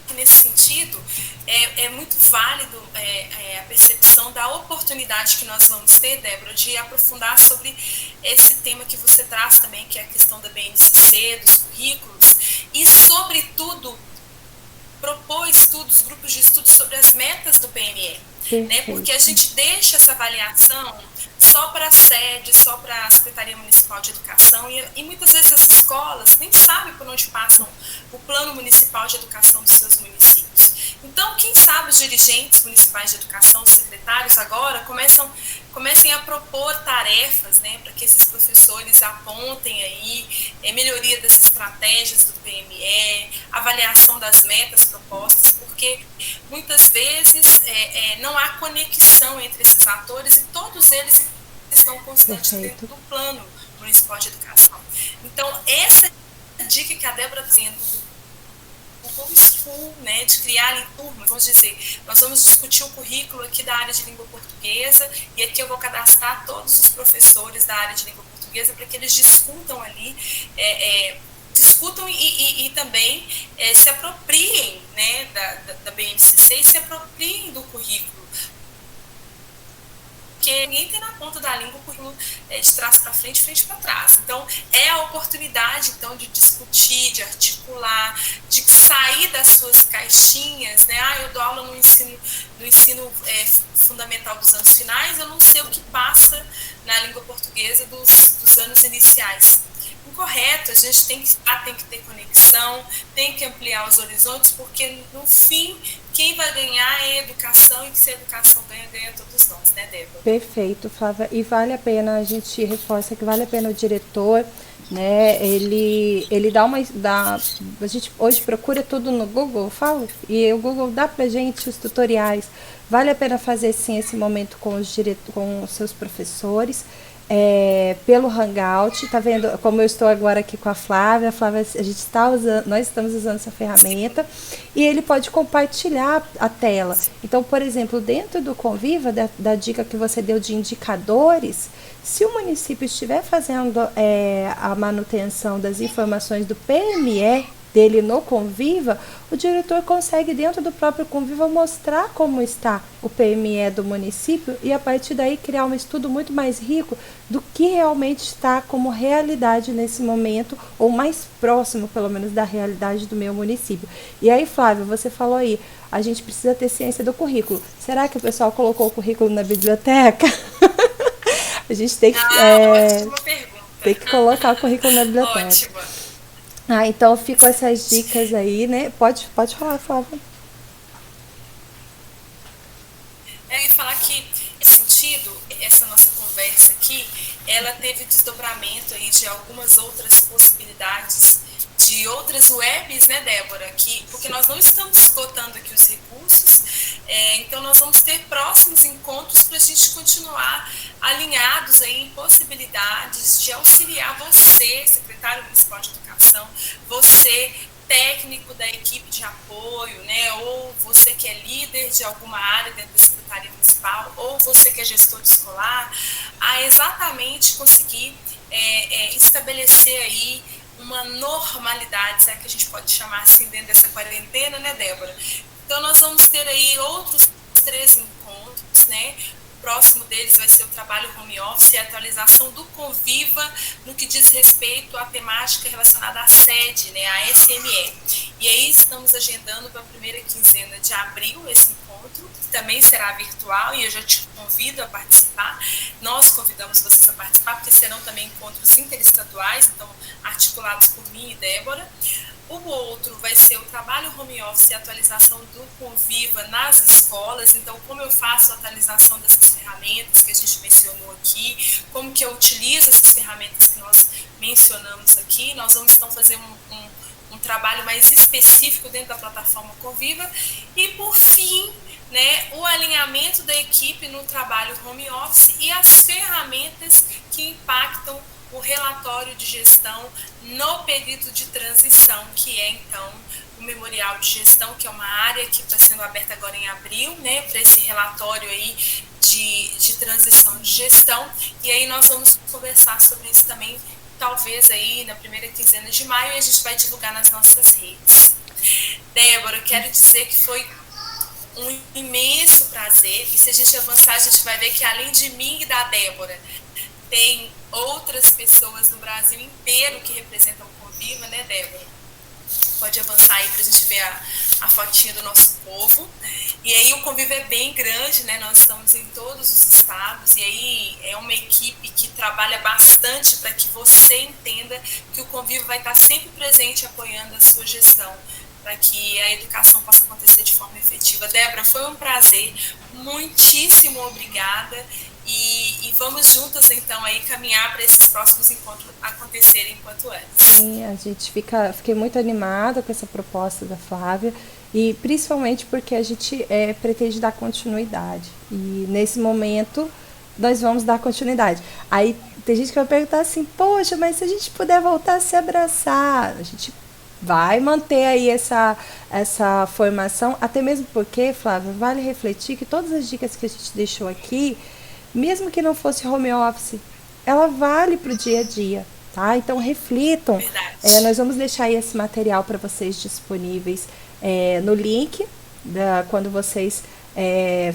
que nesse sentido é muito válido a percepção da oportunidade que nós vamos ter, Débora, de aprofundar sobre esse tema que você traz também, que é a questão da BNCC, dos currículos, e, sobretudo, propor estudos, grupos de estudos sobre as metas do PME, né? Porque a gente deixa essa avaliação só para a sede, só para a Secretaria Municipal de Educação, e muitas vezes as escolas nem sabem por onde passam o Plano Municipal de Educação dos seus municípios. Então, quem sabe os dirigentes municipais de educação, os secretários, agora comecem a propor tarefas, né, para que esses professores apontem aí melhoria das estratégias do PME, avaliação das metas propostas, porque muitas vezes não há conexão entre esses atores e todos eles estão constantes dentro do Plano Municipal de Educação. Então, essa dica que a Débora está dizendo o Google School, né, de criar ali turmas, vamos dizer, nós vamos discutir o currículo aqui da área de língua portuguesa, e aqui eu vou cadastrar todos os professores da área de língua portuguesa para que eles discutam ali, discutam e também se apropriem, né, da BNCC e se apropriem do currículo. Porque ninguém tem na ponta da língua o currículo de trás para frente, frente para trás. Então, é a oportunidade, então, de discutir, de articular, de sair das suas caixinhas, né? Eu dou aula no ensino fundamental dos anos finais, eu não sei o que passa na língua portuguesa dos anos iniciais. Incorreto, a gente tem que ter conexão, tem que ampliar os horizontes, porque, no fim, quem vai ganhar é a educação, e que se a educação ganha todos nós, né, Débora? Perfeito, Flávia. E vale a pena, a gente reforça que vale a pena o diretor, né, ele a gente hoje procura tudo no Google, falo, e o Google dá pra gente os tutoriais. Vale a pena fazer, sim, esse momento com os seus professores, pelo Hangout, tá vendo como eu estou agora aqui com a Flávia, a gente nós estamos usando essa ferramenta, e ele pode compartilhar a tela. Então, por exemplo, dentro do Conviva, da dica que você deu de indicadores, se o município estiver fazendo a manutenção das informações do PME dele no Conviva, o diretor consegue, dentro do próprio Conviva, mostrar como está o PME do município e, a partir daí, criar um estudo muito mais rico do que realmente está como realidade nesse momento, ou mais próximo, pelo menos, da realidade do meu município. E aí, Flávia, você falou aí, a gente precisa ter ciência do currículo. Será que o pessoal colocou o currículo na biblioteca? A gente tem que, ótima pergunta. Tem que colocar o currículo na biblioteca. Ótima. Então ficam essas dicas aí, né? Pode falar, Flávia. Eu ia falar que, nesse sentido, essa nossa conversa aqui, ela teve desdobramento aí de algumas outras possibilidades, de outras webs, né, Débora? Porque nós não estamos esgotando aqui os recursos, então nós vamos ter próximos encontros para a gente continuar alinhados aí em possibilidades de auxiliar você, secretário municipal de educação, você, técnico da equipe de apoio, né, ou você que é líder de alguma área dentro da Secretaria Municipal, ou você que é gestor escolar, a exatamente conseguir estabelecer aí uma normalidade, se é que a gente pode chamar assim, dentro dessa quarentena, né, Débora? Então, nós vamos ter aí outros 3 encontros, né? O próximo deles vai ser o trabalho home office e a atualização do Conviva no que diz respeito à temática relacionada à sede, né, a SME. E aí estamos agendando para a primeira quinzena de abril esse encontro, que também será virtual, e eu já te convido a participar. Nós convidamos vocês a participar, porque serão também encontros interestaduais, então articulados por mim e Débora. O outro vai ser o trabalho home office e atualização do Conviva nas escolas. Então, como eu faço a atualização dessas ferramentas que a gente mencionou aqui, como que eu utilizo essas ferramentas que nós mencionamos aqui. Nós vamos então fazer um trabalho mais específico dentro da plataforma Conviva. E, por fim, né, o alinhamento da equipe no trabalho home office e as ferramentas que impactam o relatório de gestão no período de transição, que é, então, o memorial de gestão, que é uma área que está sendo aberta agora em abril, né, para esse relatório aí de transição de gestão. E aí nós vamos conversar sobre isso também, talvez aí na primeira quinzena de maio, e a gente vai divulgar nas nossas redes. Débora, eu quero dizer que foi um imenso prazer, e se a gente avançar, a gente vai ver que além de mim e da Débora, tem outras pessoas no Brasil inteiro que representam o Conviva, né, Débora? Pode avançar aí para a gente ver a fotinha do nosso povo. E aí o Conviva é bem grande, né? Nós estamos em todos os estados, e aí é uma equipe que trabalha bastante para que você entenda que o Conviva vai estar sempre presente apoiando a sua gestão, para que a educação possa acontecer de forma efetiva. Débora, foi um prazer, muitíssimo obrigada, e vamos juntas então aí caminhar para esses próximos encontros acontecerem quanto antes. Sim, a gente fiquei muito animada com essa proposta da Flávia, e principalmente porque a gente pretende dar continuidade, e nesse momento nós vamos dar continuidade. Aí tem gente que vai perguntar assim, poxa, mas se a gente puder voltar a se abraçar, a gente vai manter aí essa formação, até mesmo porque, Flávia, vale refletir que todas as dicas que a gente deixou aqui, mesmo que não fosse home office, ela vale para o dia a dia, tá? Então reflitam. Nós vamos deixar aí esse material para vocês disponíveis no link, quando vocês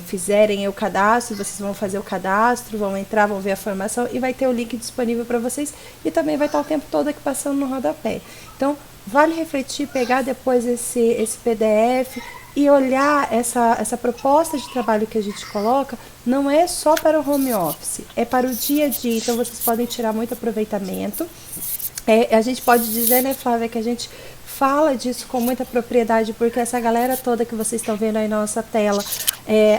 fizerem o cadastro, vocês vão fazer o cadastro, vão entrar, vão ver a formação, e vai ter o link disponível para vocês, e também vai estar o tempo todo aqui passando no rodapé. Então, vale refletir, pegar depois esse PDF e olhar essa proposta de trabalho que a gente coloca, não é só para o home office, é para o dia a dia, então vocês podem tirar muito aproveitamento. A gente pode dizer, né, Flávia, que a gente fala disso com muita propriedade, porque essa galera toda que vocês estão vendo aí na nossa tela,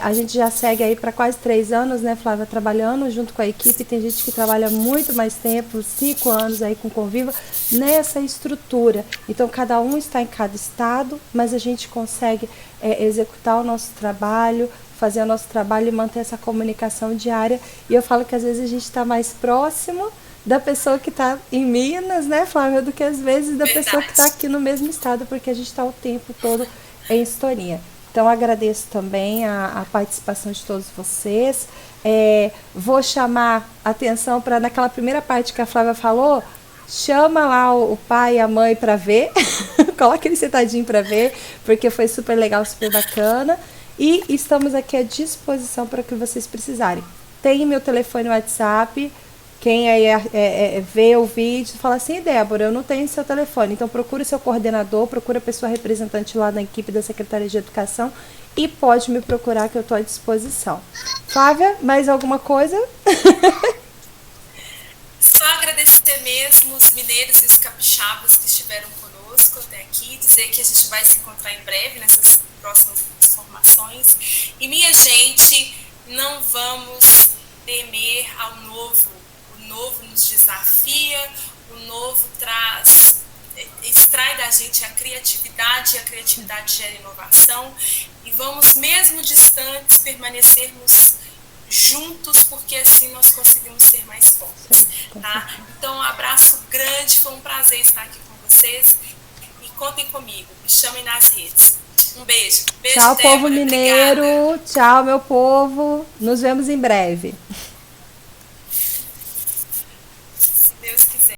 a gente já segue aí para quase 3 anos, né, Flávia, trabalhando junto com a equipe. Tem gente que trabalha muito mais tempo, 5 anos aí com Conviva, nessa estrutura. Então, cada um está em cada estado, mas a gente consegue executar o nosso trabalho, fazer o nosso trabalho e manter essa comunicação diária. E eu falo que às vezes a gente está mais próximo da pessoa que está em Minas, né, Flávia, do que às vezes da pessoa que está aqui no mesmo estado, porque a gente está o tempo todo em sintonia. Então, agradeço também a participação de todos vocês. Vou chamar atenção para, naquela primeira parte que a Flávia falou, chama lá o pai e a mãe para ver, coloca ele sentadinho para ver, porque foi super legal, super bacana. E estamos aqui à disposição para o que vocês precisarem. Tem meu telefone WhatsApp. Quem aí vê o vídeo fala assim, Débora, eu não tenho seu telefone, então procura seu coordenador, procura a pessoa representante lá na equipe da Secretaria de Educação e pode me procurar que eu estou à disposição. Flávia, mais alguma coisa? Só agradecer mesmo os mineiros e os capixabas que estiveram conosco até aqui, dizer que a gente vai se encontrar em breve nessas próximas formações. E, minha gente, não vamos temer ao novo. O novo nos desafia, o novo extrai da gente a criatividade, e a criatividade gera inovação, e vamos, mesmo distantes, permanecermos juntos, porque assim nós conseguimos ser mais fortes, tá? Então, um abraço grande, foi um prazer estar aqui com vocês, e contem comigo, me chamem nas redes. Um beijo. Beijo, tchau, Débora, povo mineiro, obrigada. Tchau, meu povo, nos vemos em breve.